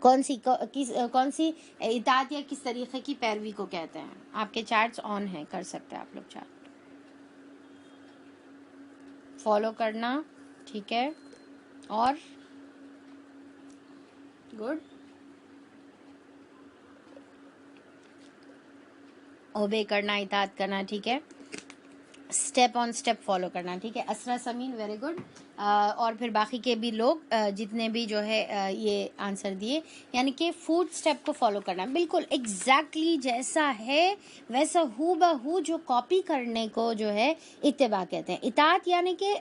کون سی اطاعت یا کس طریقے کی پیروی کو کہتے ہیں. آپ کے چارٹس آن ہیں, کر سکتے ہیں آپ لوگ چارٹ فالو کرنا, ٹھیک ہے. اور گڈ. اوبے کرنا, اطاعت کرنا, ٹھیک ہے, اسٹیپ آن اسٹیپ فالو کرنا, ٹھیک ہے. اسرا سمین, ویری گڈ. اور پھر باقی کے بھی لوگ جتنے بھی جو ہے یہ آنسر دیے, یعنی کہ فوڈ اسٹیپ کو فالو کرنا, بالکل ایگزیکٹلی جیسا ہے ویسا ہو بہو جو کاپی کرنے کو جو ہے اتباع کہتے ہیں. اطاعت یعنی کہ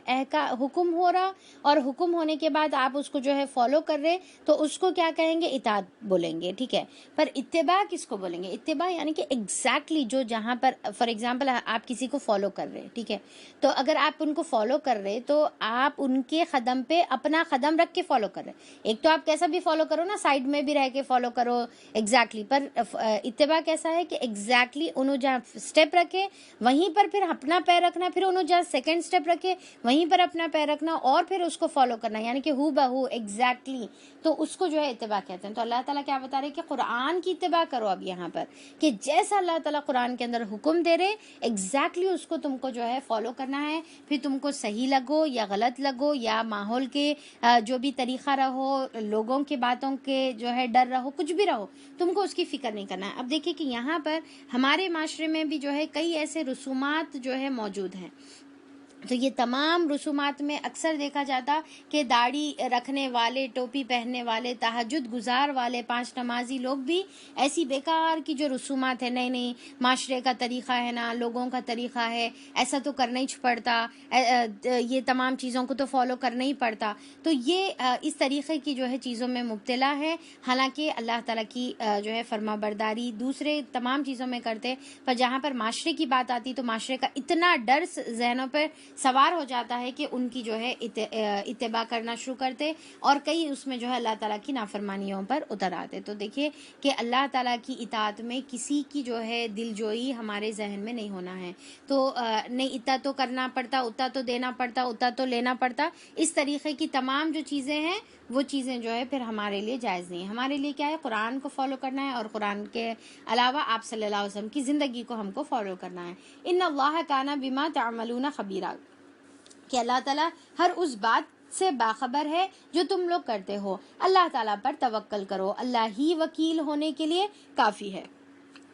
حکم ہو رہا اور حکم ہونے کے بعد آپ اس کو جو ہے فالو کر رہے تو اس کو کیا کہیں گے, اطاعت بولیں گے, ٹھیک ہے. پر اتباع کس کو بولیں گے؟ اتباع یعنی کہ ایگزیکٹلی جو جہاں پر فار ایگزامپل آپ کسی کو فالو کر رہے, ٹھیک ہے, تو اگر آپ ان کو فالو کر رہے تو آپ ان کے قدم پہ اپنا قدم رکھ کے فالو کر رہے. ایک تو آپ کیسا بھی فالو کرو نا, سائڈ میں بھی رہ کے فالو کرو ایگزیکٹلی, پر اتباع کیسا ہے کہ ایگزیکٹلی انہوں جہاں اسٹیپ رکھے وہیں پر پھر اپنا پیر رکھنا, پھر انہوں جہاں سیکنڈ اسٹیپ رکھے وہیں پر اپنا پیر رکھنا اور پھر اس کو فالو کرنا, یعنی کہ ہو بہو ایگزیکٹلی, تو اس کو جو ہے اتباع کہتے ہیں. تو اللہ تعالیٰ کیا بتا رہے کہ قرآن کی اتباع کرو اب یہاں پر, کہ جیسا اللہ تعالیٰ قرآن کے اندر حکم دے رہے ایگزیکٹلی اس کو تم کو جو ہے فالو کرنا ہے. پھر تم کو صحیح لگو یا غلط لگو یا ماحول کے جو بھی طریقہ رہو, لوگوں کی باتوں کے جو ہے ڈر رہو, کچھ بھی رہو, تم کو اس کی فکر نہیں کرنا ہے. اب دیکھیں کہ یہاں پر ہمارے معاشرے میں بھی جو ہے کئی ایسے رسومات جو ہے موجود ہیں. تو یہ تمام رسومات میں اکثر دیکھا جاتا کہ داڑھی رکھنے والے, ٹوپی پہننے والے, تہجد گزار والے, 5 نمازی لوگ بھی ایسی بیکار کی جو رسومات ہے, نہیں معاشرے کا طریقہ ہے نا, لوگوں کا طریقہ ہے, ایسا تو کرنا ہی پڑتا, یہ تمام چیزوں کو تو فالو کرنا ہی پڑتا. تو یہ اس طریقے کی جو ہے چیزوں میں مبتلا ہے, حالانکہ اللہ تعالیٰ کی جو ہے فرما برداری دوسرے تمام چیزوں میں کرتے, پر جہاں پر معاشرے کی بات آتی تو معاشرے کا اتنا ڈر ذہنوں پر سوار ہو جاتا ہے کہ ان کی جو ہے اتباع کرنا شروع کرتے اور کئی اس میں جو ہے اللہ تعالیٰ کی نافرمانیوں پر اتر آتے. تو دیکھیے کہ اللہ تعالیٰ کی اطاعت میں کسی کی جو ہے دل جوئی ہمارے ذہن میں نہیں ہونا ہے. تو نہیں اتنا تو کرنا پڑتا, اتنا تو دینا پڑتا, اتنا تو لینا پڑتا, اس طریقے کی تمام جو چیزیں ہیں وہ چیزیں جو ہے پھر ہمارے لیے جائز نہیں. ہمارے لیے کیا ہے, قرآن کو فالو کرنا ہے اور قرآن کے علاوہ آپ صلی اللہ علیہ وسلم کی زندگی کو ہم کو فالو کرنا ہے. ان اللہ کان بما تعملون خبیرا, کہ اللہ تعالیٰ ہر اس بات سے باخبر ہے جو تم لوگ کرتے ہو. اللہ تعالیٰ پر توکل کرو, اللہ ہی وکیل ہونے کے لیے کافی ہے.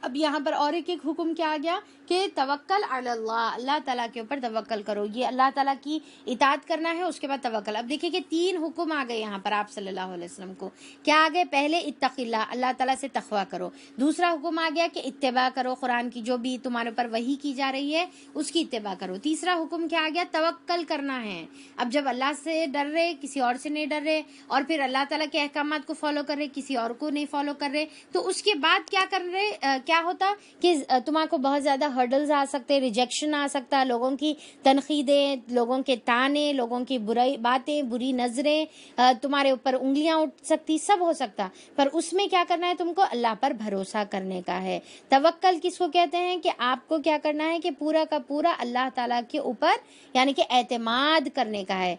اب یہاں پر اور ایک حکم کیا آ گیا کہ توکل علی اللہ, اللہ تعالیٰ کے اوپر توکل کرو, یہ اللہ تعالیٰ کی اطاعت کرنا ہے, اس کے بعد توکل. اب دیکھیں کہ 3 حکم آ گئے یہاں پر آپ صلی اللہ علیہ وسلم کو. کیا آ گئے؟ پہلے اتق اللہ, اللہ تعالیٰ سے تقویٰ کرو. دوسرا حکم آ گیا کہ اتباع کرو, قرآن کی جو بھی تمہارے اوپر وحی کی جا رہی ہے اس کی اتباع کرو. تیسرا حکم کیا آ گیا؟ توکل کرنا ہے. اب جب اللہ سے ڈر رہے, کسی اور سے نہیں ڈر رہے, اور پھر اللہ تعالیٰ کے احکامات کو فالو کر رہے, کسی اور کو نہیں فالو کر رہے, تو اس کے بعد کیا کر رہے, کیا ہوتا کہ تمہارے کو بہت زیادہ ہرڈلز آ سکتے, ریجیکشن آ سکتا, لوگوں کی تنقیدیں, لوگوں کے تانے, لوگوں کی برائی باتیں, بری نظریں, تمہارے اوپر انگلیاں اٹھ سکتی, سب ہو سکتا. پر اس میں کیا کرنا ہے تم کو؟ اللہ پر بھروسہ کرنے کا ہے. توکل کس کو کہتے ہیں کہ آپ کو کیا کرنا ہے کہ پورا کا پورا اللہ تعالیٰ کے اوپر یعنی کہ اعتماد کرنے کا ہے.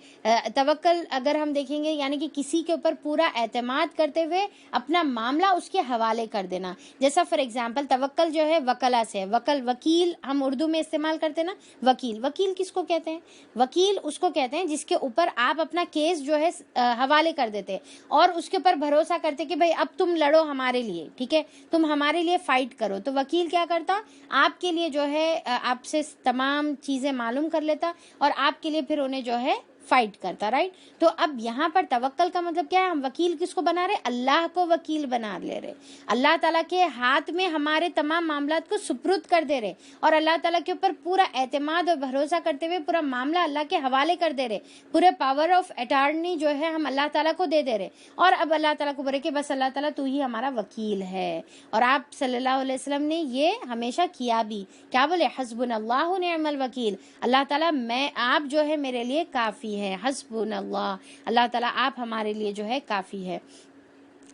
توکل اگر ہم دیکھیں گے یعنی کہ کسی کے اوپر پورا اعتماد کرتے ہوئے اپنا معاملہ اس کے حوالے کر دینا. جیسا فار ایگزامپل توکل جو ہے وکلا سے, وکیل ہم اردو میں استعمال کرتے نا, وکیل کس کو کہتے ہیں؟ وکیل اس کو کہتے ہیں جس کے اوپر آپ اپنا کیس جو ہے حوالے کر دیتے اور اس کے اوپر بھروسہ کرتے کہ بھئی اب تم لڑو ہمارے لیے, ٹھیک ہے, تم ہمارے لیے فائٹ کرو. تو وکیل کیا کرتا؟ آپ کے لیے جو ہے آپ سے تمام چیزیں معلوم کر لیتا اور آپ کے لیے پھر انہیں جو ہے فائٹ کرتا, رائٹ. تو اب یہاں پر توکل کا مطلب کیا ہے؟ ہم وکیل کس کو بنا رہے؟ اللہ کو وکیل بنا لے رہے, اللہ تعالیٰ کے ہاتھ میں ہمارے تمام معاملات کو سپرد کر دے رہے اور اللہ تعالیٰ کے اوپر پورا اعتماد اور بھروسہ کرتے ہوئے پورا معاملہ اللہ کے حوالے کر دے رہے, پورے پاور آف اٹارنی جو ہے ہم اللہ تعالیٰ کو دے رہے اور اب اللہ تعالیٰ کو بولے کہ بس اللہ تعالیٰ تو ہی ہمارا وکیل ہے. اور آپ صلی اللہ علیہ وسلم نے یہ ہمیشہ کیا بھی, کیا بولے؟ حسبنا اللہ نعم الوکیل, اللہ تعالیٰ میں آپ جو ہے میرے لیے کافی ہے, حسبنا اللہ, اللہ تعالیٰ آپ ہمارے لیے جو ہے کافی ہے.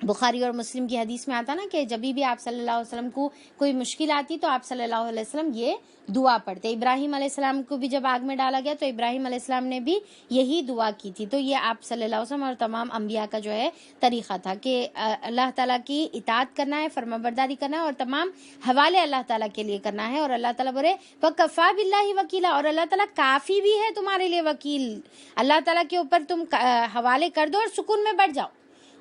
بخاری اور مسلم کی حدیث میں آتا نا کہ جب بھی آپ صلی اللہ علیہ وسلم کو کوئی مشکل آتی تو آپ صلی اللہ علیہ وسلم یہ دعا پڑھتے. ابراہیم علیہ السلام کو بھی جب آگ میں ڈالا گیا تو ابراہیم علیہ السلام نے بھی یہی دعا کی تھی. تو یہ آپ صلی اللہ علیہ وسلم اور تمام انبیاء کا جو ہے طریقہ تھا کہ اللہ تعالیٰ کی اطاعت کرنا ہے, فرما برداری کرنا ہے اور تمام حوالے اللہ تعالیٰ کے لیے کرنا ہے. اور اللہ تعالیٰ بولے وَكَفَى بِاللَّهِ وَكِيلًا, اور اللہ تعالیٰ کافی بھی ہے تمہارے لیے وکیل. اللہ تعالیٰ کے اوپر تم حوالے کر دو اور سکون میں بیٹھ جاؤ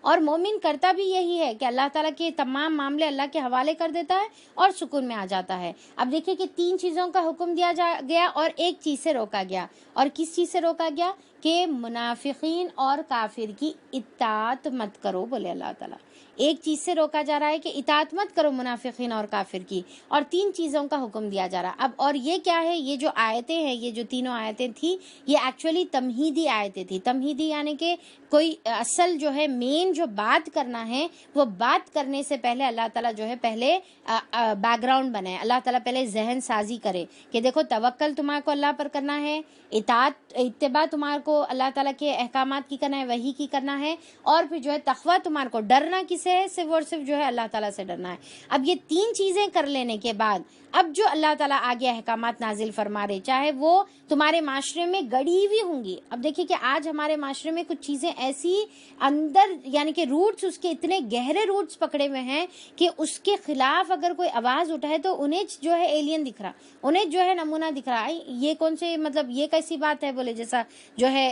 اور مومن کرتا بھی یہی ہے کہ اللہ تعالیٰ کے تمام معاملے اللہ کے حوالے کر دیتا ہے اور سکون میں آ جاتا ہے۔ اب دیکھیں کہ 3 چیزوں کا حکم دیا گیا اور ایک چیز سے روکا گیا، اور کس چیز سے روکا گیا؟ کہ منافقین اور کافر کی اطاعت مت کرو، بولے اللہ تعالیٰ۔ ایک چیز سے روکا جا رہا ہے کہ اطاعت مت کرو منافقین اور کافر کی، اور 3 چیزوں کا حکم دیا جا رہا۔ اب اور یہ کیا ہے؟ یہ جو آیتیں ہیں، یہ جو تینوں آیتیں تھیں، یہ ایکچولی تمہیدی آیتیں تھیں۔ تمہیدی یعنی کہ کوئی اصل جو ہے مین جو بات کرنا ہے، وہ بات کرنے سے پہلے اللہ تعالیٰ جو ہے پہلے بیک گراؤنڈ بنائے، اللہ تعالیٰ پہلے ذہن سازی کرے کہ دیکھو توکل تمہارے کو اللہ پر کرنا ہے، اتباع تمہارے کو اللہ تعالیٰ کے احکامات کی کرنا ہے، وحی کی کرنا ہے، اور پھر جو ہے تقویٰ تمہارے کو ڈرنا کسے ہے؟ صرف اور صرف جو ہے اللہ تعالیٰ سے ڈرنا ہے۔ اب یہ 3 چیزیں کر لینے کے بعد اب جو اللہ تعالیٰ آگے احکامات نازل فرما رہے، چاہے وہ تمہارے معاشرے میں گڑی ہوئی ہوں گی۔ اب دیکھیں کہ آج ہمارے معاشرے میں کچھ چیزیں ایسی اندر یعنی کہ روٹس اس کے اتنے گہرے روٹس پکڑے ہوئے ہیں کہ اس کے خلاف اگر کوئی آواز اٹھائے تو انہیں جو ہے ایلین دکھ رہا، انہیں جو ہے نمونہ دکھ رہا ہے، یہ کون سے مطلب یہ کیسی بات ہے بولے جیسا جو ہے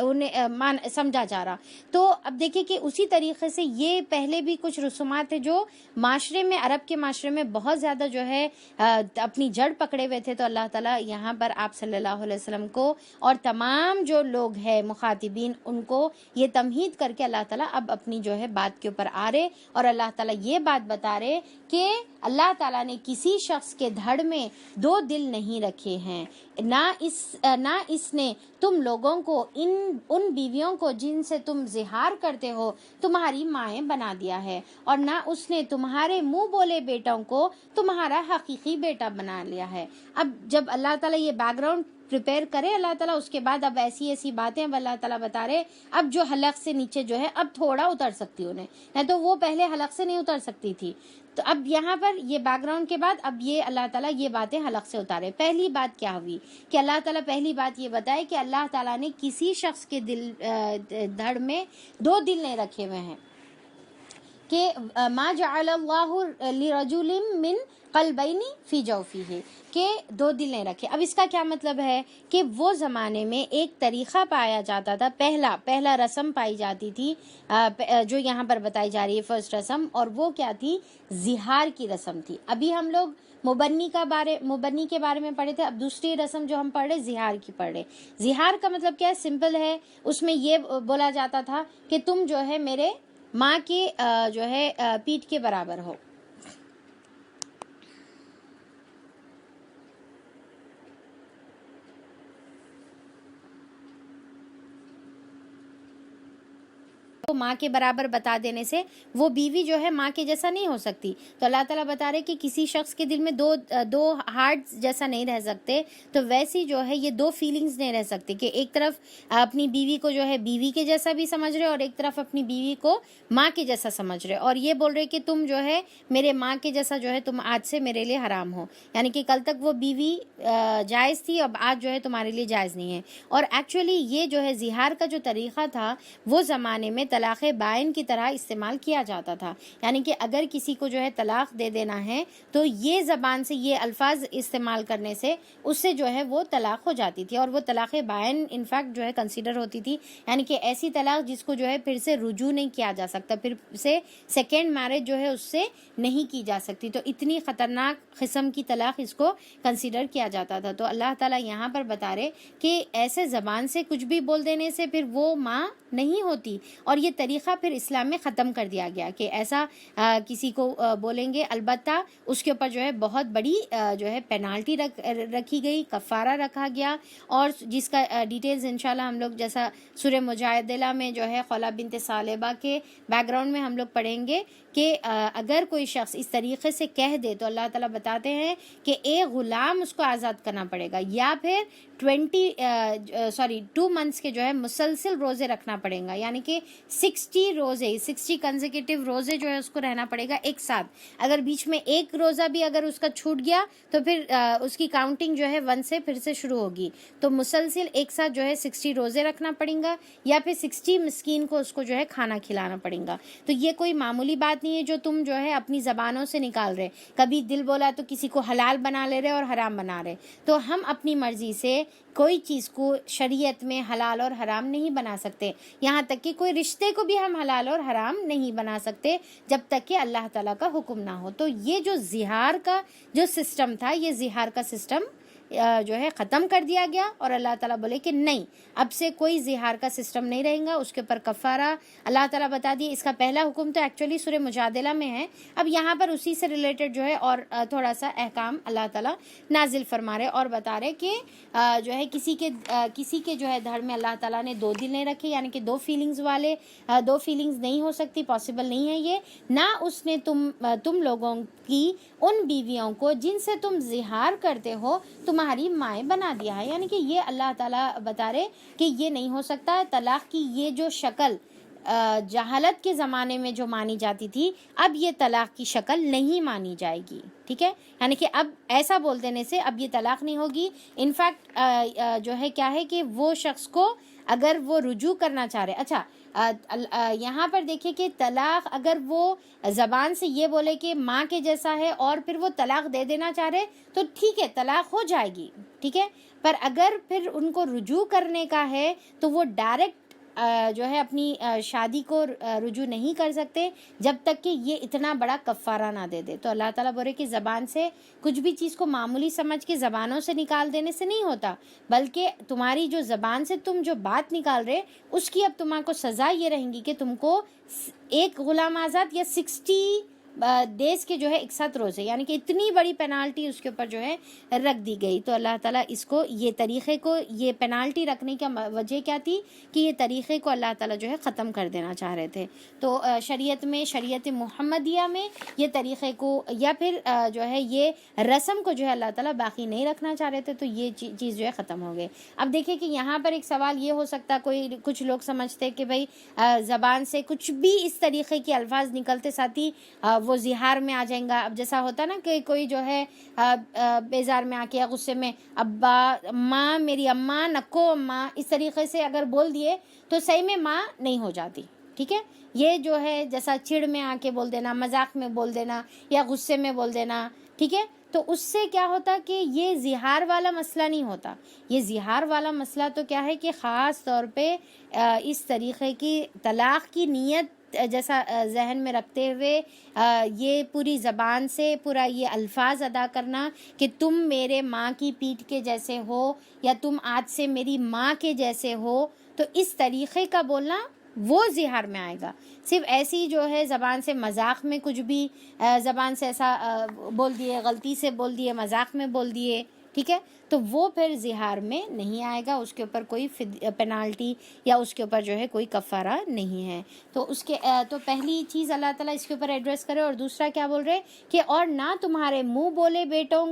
انہیں سمجھا جا رہا۔ تو اب دیکھیں کہ اسی طریقے سے یہ پہلے بھی کچھ رسومات ہیں جو معاشرے میں، عرب کے معاشرے میں بہت زیادہ جو ہے اپنی جڑ پکڑے ہوئے تھے۔ تو اللہ تعالیٰ یہاں پر آپ صلی اللہ علیہ وسلم کو اور تمام جو لوگ ہیں مخاطبین ان کو یہ تمہید کر کے اللہ تعالیٰ اب اپنی جو ہے بات کے اوپر آ رہے، اور اللہ تعالیٰ یہ بات بتا رہے کہ اللہ تعالیٰ نے کسی شخص کے دھڑ میں 2 دل نہیں رکھے ہیں، نہ اس نے تم لوگوں کو ان بیویوں کو جن سے تم زہار کرتے ہو تمہاری مائیں بنا دیا ہے، اور نہ اس نے تمہارے منہ بولے بیٹوں کو تمہارا حقیقی بیٹا بنا لیا ہے۔ اب جب اللہ تعالیٰ یہ بیک گراؤنڈ پریپیئر کرے اللہ تعالیٰ، اس کے بعد اب ایسی باتیں اب اللہ تعالیٰ بتا رہے، اب جو حلق سے نیچے جو ہے اب تھوڑا اتر سکتی انہیں، نہیں تو وہ پہلے حلق سے نہیں اتر سکتی تھی۔ تو اب یہاں پر یہ بیک گراؤنڈ کے بعد اب یہ اللہ تعالیٰ یہ باتیں حلق سے اتارے۔ پہلی بات کیا ہوئی کہ اللہ تعالیٰ پہلی بات یہ بتائے کہ اللہ تعالیٰ نے کسی شخص کے دھڑ میں 2 دل نہیں رکھے ہوئے ہیں، کہ ما جعل اللہ لرجل من قلبین فی جوفہ، کہ 2 دل نہیں رکھے۔ اب اس کا کیا مطلب ہے کہ وہ زمانے میں ایک طریقہ پایا جاتا تھا، پہلا رسم پائی جاتی تھی جو یہاں پر بتائی جا رہی ہے فرسٹ رسم، اور وہ کیا تھی؟ زہار کی رسم تھی۔ ابھی ہم لوگ مبنی کے بارے میں پڑھے تھے، اب دوسری رسم جو ہم پڑھ رہے زہار کی پڑھ رہے۔ زہار کا مطلب کیا ہے؟ سمپل ہے، اس میں یہ بولا جاتا تھا کہ تم جو ہے میرے ماں کے جو ہے پیٹھ کے برابر ہو۔ ماں کے برابر بتا دینے سے وہ بیوی جو ہے ماں کے جیسا نہیں ہو سکتی۔ تو اللہ تعالیٰ بتا رہے کہ کسی شخص کے دل میں دو ہارٹ جیسا نہیں رہ سکتے، تو ویسی جو ہے یہ 2 فیلنگز نہیں رہ سکتی کہ ایک طرف اپنی بیوی کو جو ہے بیوی کے جیسا بھی سمجھ رہے اور ایک طرف اپنی بیوی کو ماں کے جیسا سمجھ رہے، اور یہ بول رہے کہ تم جو ہے میرے ماں کے جیسا جو ہے تم آج سے میرے لیے حرام ہو، یعنی کہ کل تک وہ بیوی جائز تھی، اب آج جو ہے تمہارے لیے جائز نہیں ہے۔ اور ایکچولی یہ جو ہے زہار کا جو طریقہ تھا وہ زمانے میں طلاق بائن کی طرح استعمال کیا جاتا تھا، یعنی کہ اگر کسی کو جو ہے طلاق دے دینا ہے تو یہ زبان سے یہ الفاظ استعمال کرنے سے اس سے جو ہے وہ طلاق ہو جاتی تھی، اور وہ طلاق بائن انفیکٹ جو ہے کنسیڈر ہوتی تھی، یعنی کہ ایسی طلاق جس کو جو ہے پھر سے رجوع نہیں کیا جا سکتا، پھر سے سیکنڈ میرج جو ہے اس سے نہیں کی جا سکتی، تو اتنی خطرناک قسم کی طلاق اس کو کنسیڈر کیا جاتا تھا۔ تو اللہ تعالیٰ یہاں پر بتا رہے کہ ایسے زبان سے کچھ بھی بول دینے سے پھر وہ ماں نہیں ہوتی، اور یہ طریقہ پھر اسلام میں ختم کر دیا گیا کہ ایسا کسی کو بولیں گے، البتہ اس کے اوپر جو ہے بہت بڑی جو ہے پینالٹی رکھی گئی، کفارہ رکھا گیا، اور جس کا ڈیٹیلز انشاءاللہ ہم لوگ جیسا سورہ مجادلہ میں جو ہے خولہ بنت ثعلبہ کے بیک گراؤنڈ میں ہم لوگ پڑھیں گے کہ اگر کوئی شخص اس طریقے سے کہہ دے تو اللہ تعالیٰ بتاتے ہیں کہ ایک غلام اس کو آزاد کرنا پڑے گا، یا پھر 2 منتھس کے جو ہے مسلسل روزے رکھنا پڑیں گا، یعنی کہ 60 کنزیکیٹیو روزے جو ہے اس کو رہنا پڑے گا ایک ساتھ۔ اگر بیچ میں ایک روزہ بھی اگر اس کا چھوٹ گیا تو پھر اس کی کاؤنٹنگ جو ہے 1 سے پھر سے شروع ہوگی، تو مسلسل ایک ساتھ جو ہے 60 روزے رکھنا پڑیں گا، یا پھر 60 مسکین کو اس کو جو ہے کھانا کھلانا پڑیں گا۔ تو یہ کوئی معمولی بات نہیں ہے جو تم جو ہے اپنی زبانوں سے نکال رہے، کبھی دل بولا تو کسی کو حلال بنا لے رہے اور حرام بنا رہے۔ تو ہم اپنی مرضی سے کوئی چیز کو شریعت میں حلال اور حرام نہیں بنا سکتے، یہاں تک کہ کوئی رشتے کو بھی ہم حلال اور حرام نہیں بنا سکتے جب تک کہ اللہ تعالیٰ کا حکم نہ ہو. تو یہ جو زہار کا جو سسٹم تھا، یہ زہار کا سسٹم جو ہے ختم کر دیا گیا، اور اللہ تعالیٰ بولے کہ نہیں، اب سے کوئی زہار کا سسٹم نہیں رہے گا. اس کے اوپر کفارہ اللہ تعالیٰ بتا دیے. اس کا پہلا حکم تو ایکچولی سورہ مجادلہ میں ہے، اب یہاں پر اسی سے ریلیٹڈ جو ہے اور تھوڑا سا احکام اللہ تعالیٰ نازل فرما رہے اور بتا رہے کہ جو ہے کسی کے جو ہے دھڑ میں اللہ تعالیٰ نے دو دل نہیں رکھے، یعنی کہ دو فیلنگز نہیں ہو سکتی، پاسبل نہیں ہے یہ. نہ اس نے تم لوگوں کی ان بیویوں کو جن سے تم زہار کرتے ہو تمہاری مائیں بنا دیا ہے، یعنی کہ یہ اللہ تعالیٰ بتا رہے کہ یہ نہیں ہو سکتا. طلاق کی یہ جو شکل جہالت کے زمانے میں جو مانی جاتی تھی، اب یہ طلاق کی شکل نہیں مانی جائے گی. ٹھیک ہے، یعنی کہ اب ایسا بول دینے سے اب یہ طلاق نہیں ہوگی. انفیکٹ جو ہے کیا ہے کہ وہ شخص کو اگر وہ رجوع کرنا چاہ رہے، اچھا یہاں پر دیکھیں کہ طلاق اگر وہ زبان سے یہ بولے کہ ماں کے جیسا ہے اور پھر وہ طلاق دے دینا چاہ رہے تو ٹھیک ہے، طلاق ہو جائے گی. ٹھیک ہے، پر اگر پھر ان کو رجوع کرنے کا ہے تو وہ ڈائریکٹ جو ہے اپنی شادی کو رجوع نہیں کر سکتے جب تک کہ یہ اتنا بڑا کفارہ نہ دے دے. تو اللہ تعالیٰ بولے کہ زبان سے کچھ بھی چیز کو معمولی سمجھ کے زبانوں سے نکال دینے سے نہیں ہوتا، بلکہ تمہاری جو زبان سے تم جو بات نکال رہے اس کی اب تمہارے کو سزا یہ رہیں گی کہ تم کو ایک غلام آزاد یا 60 دیس کے جو ہے 61 روزے، یعنی کہ اتنی بڑی پینالٹی اس کے اوپر جو ہے رکھ دی گئی. تو اللہ تعالیٰ اس کو یہ طریقے کو یہ پینالٹی رکھنے کا وجہ کیا تھی کہ یہ طریقے کو اللہ تعالیٰ جو ہے ختم کر دینا چاہ رہے تھے. تو شریعت محمدیہ میں یہ طریقے کو یا پھر جو ہے یہ رسم کو جو ہے اللہ تعالیٰ باقی نہیں رکھنا چاہ رہے تھے، تو یہ چیز جو ہے ختم ہو گئی. اب دیکھیں کہ یہاں پر ایک سوال یہ ہو سکتا، کچھ لوگ سمجھتے کہ بھائی زبان سے کچھ بھی اس طریقے کے الفاظ نکلتے ساتھ ہی وہ زہار میں آ جائیں گا. اب جیسا ہوتا نا کہ کوئی جو ہے بیزار میں آ کے یا غصے میں ابا ماں میری اماں نکو اماں اس طریقے سے اگر بول دیے تو صحیح میں ماں نہیں ہو جاتی. ٹھیک ہے، یہ جو ہے جیسا چڑ میں آ کے بول دینا، مذاق میں بول دینا یا غصے میں بول دینا. ٹھیک ہے، تو اس سے کیا ہوتا کہ یہ زہار والا مسئلہ نہیں ہوتا. یہ زہار والا مسئلہ تو کیا ہے کہ خاص طور پہ اس طریقے کی طلاق کی نیت جیسا ذہن میں رکھتے ہوئے یہ پوری زبان سے پورا یہ الفاظ ادا کرنا کہ تم میرے ماں کی پیٹھ کے جیسے ہو یا تم آج سے میری ماں کے جیسے ہو، تو اس طریقے کا بولنا وہ زہار میں آئے گا. صرف ایسی جو ہے زبان سے مذاق میں کچھ بھی زبان سے ایسا بول دیے، غلطی سے بول دیے، مذاق میں بول دیے، ٹھیک ہے، تو وہ پھر زہار میں نہیں آئے گا. اس کے اوپر کوئی پینالٹی یا اس کے اوپر جو ہے کوئی کفارہ نہیں ہے. تو پہلی چیز اللہ تعالیٰ اس کے اوپر ایڈریس کرے. اور دوسرا کیا بول رہے کہ اور نہ تمہارے منہ بولے بیٹوں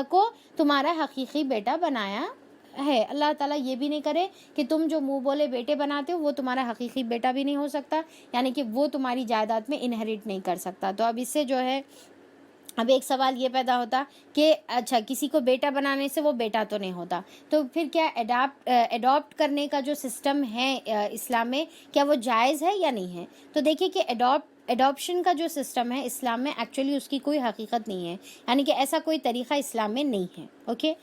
کو تمہارا حقیقی بیٹا بنایا ہے. اللہ تعالیٰ یہ بھی نہیں کرے کہ تم جو منہ بولے بیٹے بناتے ہو وہ تمہارا حقیقی بیٹا بھی نہیں ہو سکتا، یعنی کہ وہ تمہاری جائیداد میں انہیریٹ نہیں کر سکتا. تو اب اس سے جو ہے اب ایک سوال یہ پیدا ہوتا کہ اچھا کسی کو بیٹا بنانے سے وہ بیٹا تو نہیں ہوتا، تو پھر کیا اڈاپٹ کرنے کا جو سسٹم ہے اسلام میں کیا وہ جائز ہے یا نہیں ہے؟ تو دیکھیے کہ اڈاپشن کا جو سسٹم ہے اسلام میں ایکچولی اس کی کوئی حقیقت نہیں ہے، یعنی کہ ایسا کوئی طریقہ اسلام میں نہیں ہے. اوکے،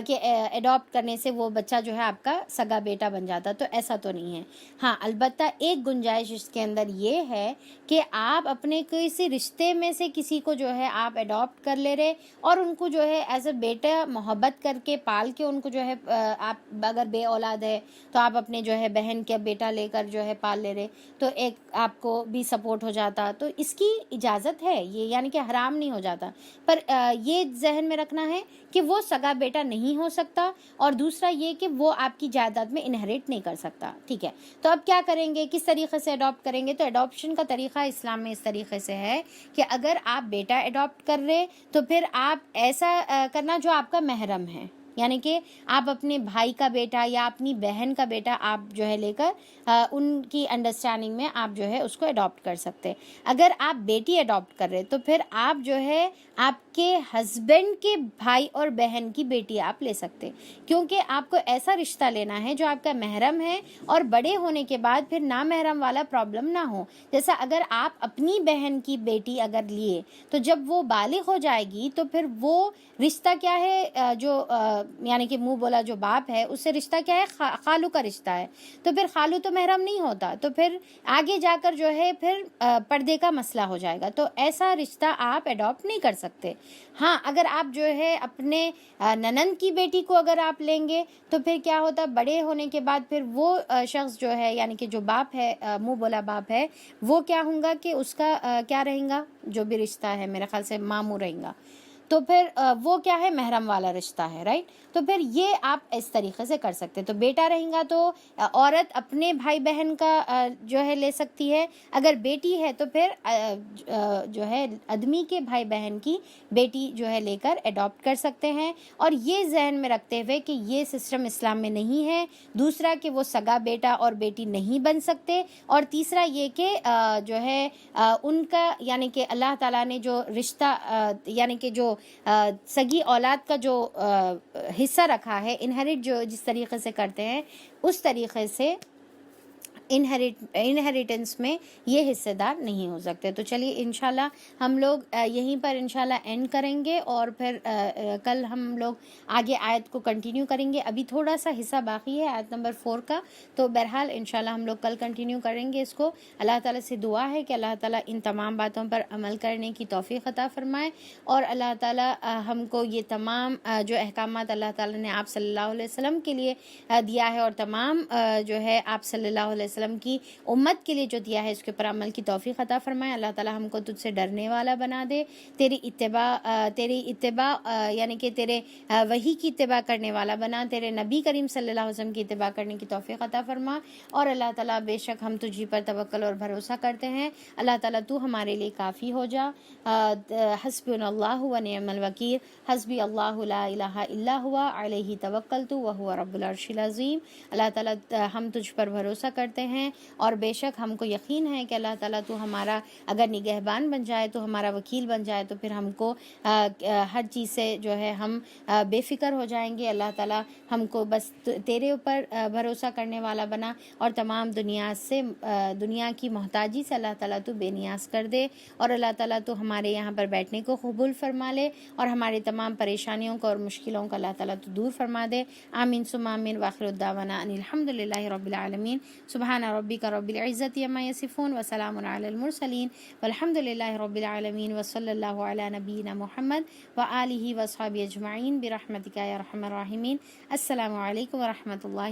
کہ اڈاپٹ کرنے سے وہ بچہ جو ہے آپ کا سگا بیٹا بن جاتا، تو ایسا تو نہیں ہے. ہاں البتہ ایک گنجائش اس کے اندر یہ ہے کہ آپ اپنے کسی رشتے میں سے کسی کو جو ہے آپ اڈاپٹ کر لے رہے اور ان کو جو ہے ایز اے بیٹا محبت کر کے پال کے ان کو جو ہے آپ اگر بے اولاد ہے تو آپ اپنے جو ہے بہن کا بیٹا لے کر جو ہے پال لے رہے، تو ایک آپ کو بھی سپورٹ ہو جاتا، تو اس کی اجازت ہے یہ، یعنی کہ حرام نہیں ہو جاتا. پر یہ ذہن میں رکھنا ہے کہ وہ سگا بیٹا نہیں ہو سکتا، اور دوسرا یہ کہ وہ آپ کی جائیداد میں انہیریٹ نہیں کر سکتا. ٹھیک ہے، تو اب کیا کریں گے، کس طریقے سے اڈاپٹ کریں گے؟ تو اڈاپشن کا طریقہ اسلام میں اس طریقے سے ہے کہ اگر آپ بیٹا اڈاپٹ کر رہے تو پھر آپ ایسا کرنا جو آپ کا محرم ہے، یعنی کہ آپ اپنے بھائی کا بیٹا یا اپنی بہن کا بیٹا آپ جو ہے لے کر ان کی انڈرسٹینڈنگ میں آپ جو ہے اس کو اڈاپٹ کر سکتے. اگر آپ بیٹی اڈاپٹ کر رہے تو پھر آپ جو ہے آپ کے ہسبینڈ کے بھائی اور بہن کی بیٹی آپ لے سکتے، کیونکہ آپ کو ایسا رشتہ لینا ہے جو آپ کا محرم ہے اور بڑے ہونے کے بعد پھر نامحرم والا پرابلم نہ ہو. جیسا اگر آپ اپنی بہن کی بیٹی اگر لیے تو جب وہ بالغ ہو جائے گی تو پھر وہ رشتہ کیا ہے جو یعنی کہ منہ بولا جو باپ ہے اس سے رشتہ کیا ہے؟ خالو کا رشتہ ہے. تو پھر خالو تو محرم نہیں ہوتا, تو پھر آگے جا کر جو ہے پھر پردے کا مسئلہ ہو جائے گا. تو ایسا رشتہ آپ اڈاپٹ نہیں کر سکتے. ہاں اگر آپ جو ہے اپنے ننند کی بیٹی کو اگر آپ لیں گے تو پھر کیا ہوتا, بڑے ہونے کے بعد پھر وہ شخص جو ہے یعنی کہ جو باپ ہے, منہ بولا باپ ہے, وہ کیا ہوں گا کہ اس کا کیا رہیں گا, جو بھی رشتہ ہے میرے خیال سے ماموں رہیں گا. تو پھر وہ کیا ہے, محرم والا رشتہ ہے, رائٹ. تو پھر یہ آپ اس طریقے سے کر سکتے. تو بیٹا رہیں گا تو عورت اپنے بھائی بہن کا جو ہے لے سکتی ہے. اگر بیٹی ہے تو پھر جو ہے آدمی کے بھائی بہن کی بیٹی جو ہے لے کر اڈاپٹ کر سکتے ہیں. اور یہ ذہن میں رکھتے ہوئے کہ یہ سسٹم اسلام میں نہیں ہے. دوسرا کہ وہ سگا بیٹا اور بیٹی نہیں بن سکتے. اور تیسرا یہ کہ جو ہے ان کا یعنی کہ اللہ تعالیٰ نے جو رشتہ یعنی کہ جو سگی اولاد کا جو حصہ رکھا ہے, انہیریٹ جو جس طریقے سے کرتے ہیں اس طریقے سے انہیریٹنس میں یہ حصے دار نہیں ہو سکتے. تو چلیے انشاءاللہ ہم لوگ یہیں پر انشاءاللہ اینڈ کریں گے, اور پھر کل ہم لوگ آگے آیت کو کنٹینیو کریں گے. ابھی تھوڑا سا حصہ باقی ہے آیت نمبر 4 کا, تو بہرحال انشاءاللہ ہم لوگ کل کنٹینیو کریں گے اس کو. اللہ تعالیٰ سے دعا ہے کہ اللہ تعالیٰ ان تمام باتوں پر عمل کرنے کی توفیق عطا فرمائے, اور اللہ تعالیٰ ہم کو یہ تمام جو احکامات اللہ تعالیٰ نے آپ صلی اللہ علیہ وسلم کے لیے دیا ہے, اور تمام جو ہے آپ صلی اللہ علیہ وسلم کی امت کے لیے جو دیا ہے, اس کے اوپر عمل کی توفیق عطا فرمائے. اللہ تعالیٰ ہم کو تجھ سے ڈرنے والا بنا دے, تیری اتباع یعنی کہ تیرے وحی کی اتباع کرنے والا بنا, تیرے نبی کریم صلی اللہ علیہ وسلم کی اتباع کرنے کی توفیق عطا فرما. اور اللہ تعالیٰ بے شک ہم تجھی پر توکل اور بھروسہ کرتے ہیں. اللہ تعالیٰ تو ہمارے لیے کافی ہو جا. حسبنا اللہ و نعم الوکیل. حسبی اللہ لا الہ الا ہوا علیہ توکلت وہو رب العرش العظیم. اللہ تعالیٰ ہم تجھ پر بھروسہ کرتے ہیں, اور بے شک ہم کو یقین ہے کہ اللہ تعالیٰ تو ہمارا اگر نگہبان بن جائے, تو ہمارا وکیل بن جائے, تو پھر ہم کو ہر چیز سے جو ہے ہم بے فکر ہو جائیں گے. اللہ تعالیٰ ہم کو بس تیرے اوپر بھروسہ کرنے والا بنا, اور تمام دنیا کی محتاجی سے اللہ تعالیٰ تو بے نیاز کر دے. اور اللہ تعالیٰ تو ہمارے یہاں پر بیٹھنے کو قبول فرما لے, اور ہمارے تمام پریشانیوں کو اور مشکلوں کو اللہ تعالیٰ تو دور فرما دے. آمین ثم آمین. وآخر الدعوانا ان الحمد للہ رب العالمین. سبحان ربک رب العزت عما یصفون وسلام علی المرسلین والحمد للہ رب العالمین. وصلی اللہ علی نبینا محمد وآلہ وصحبہ اجمعین برحمتک یا ارحم الراحمین. السلام علیکم ورحمۃ اللہ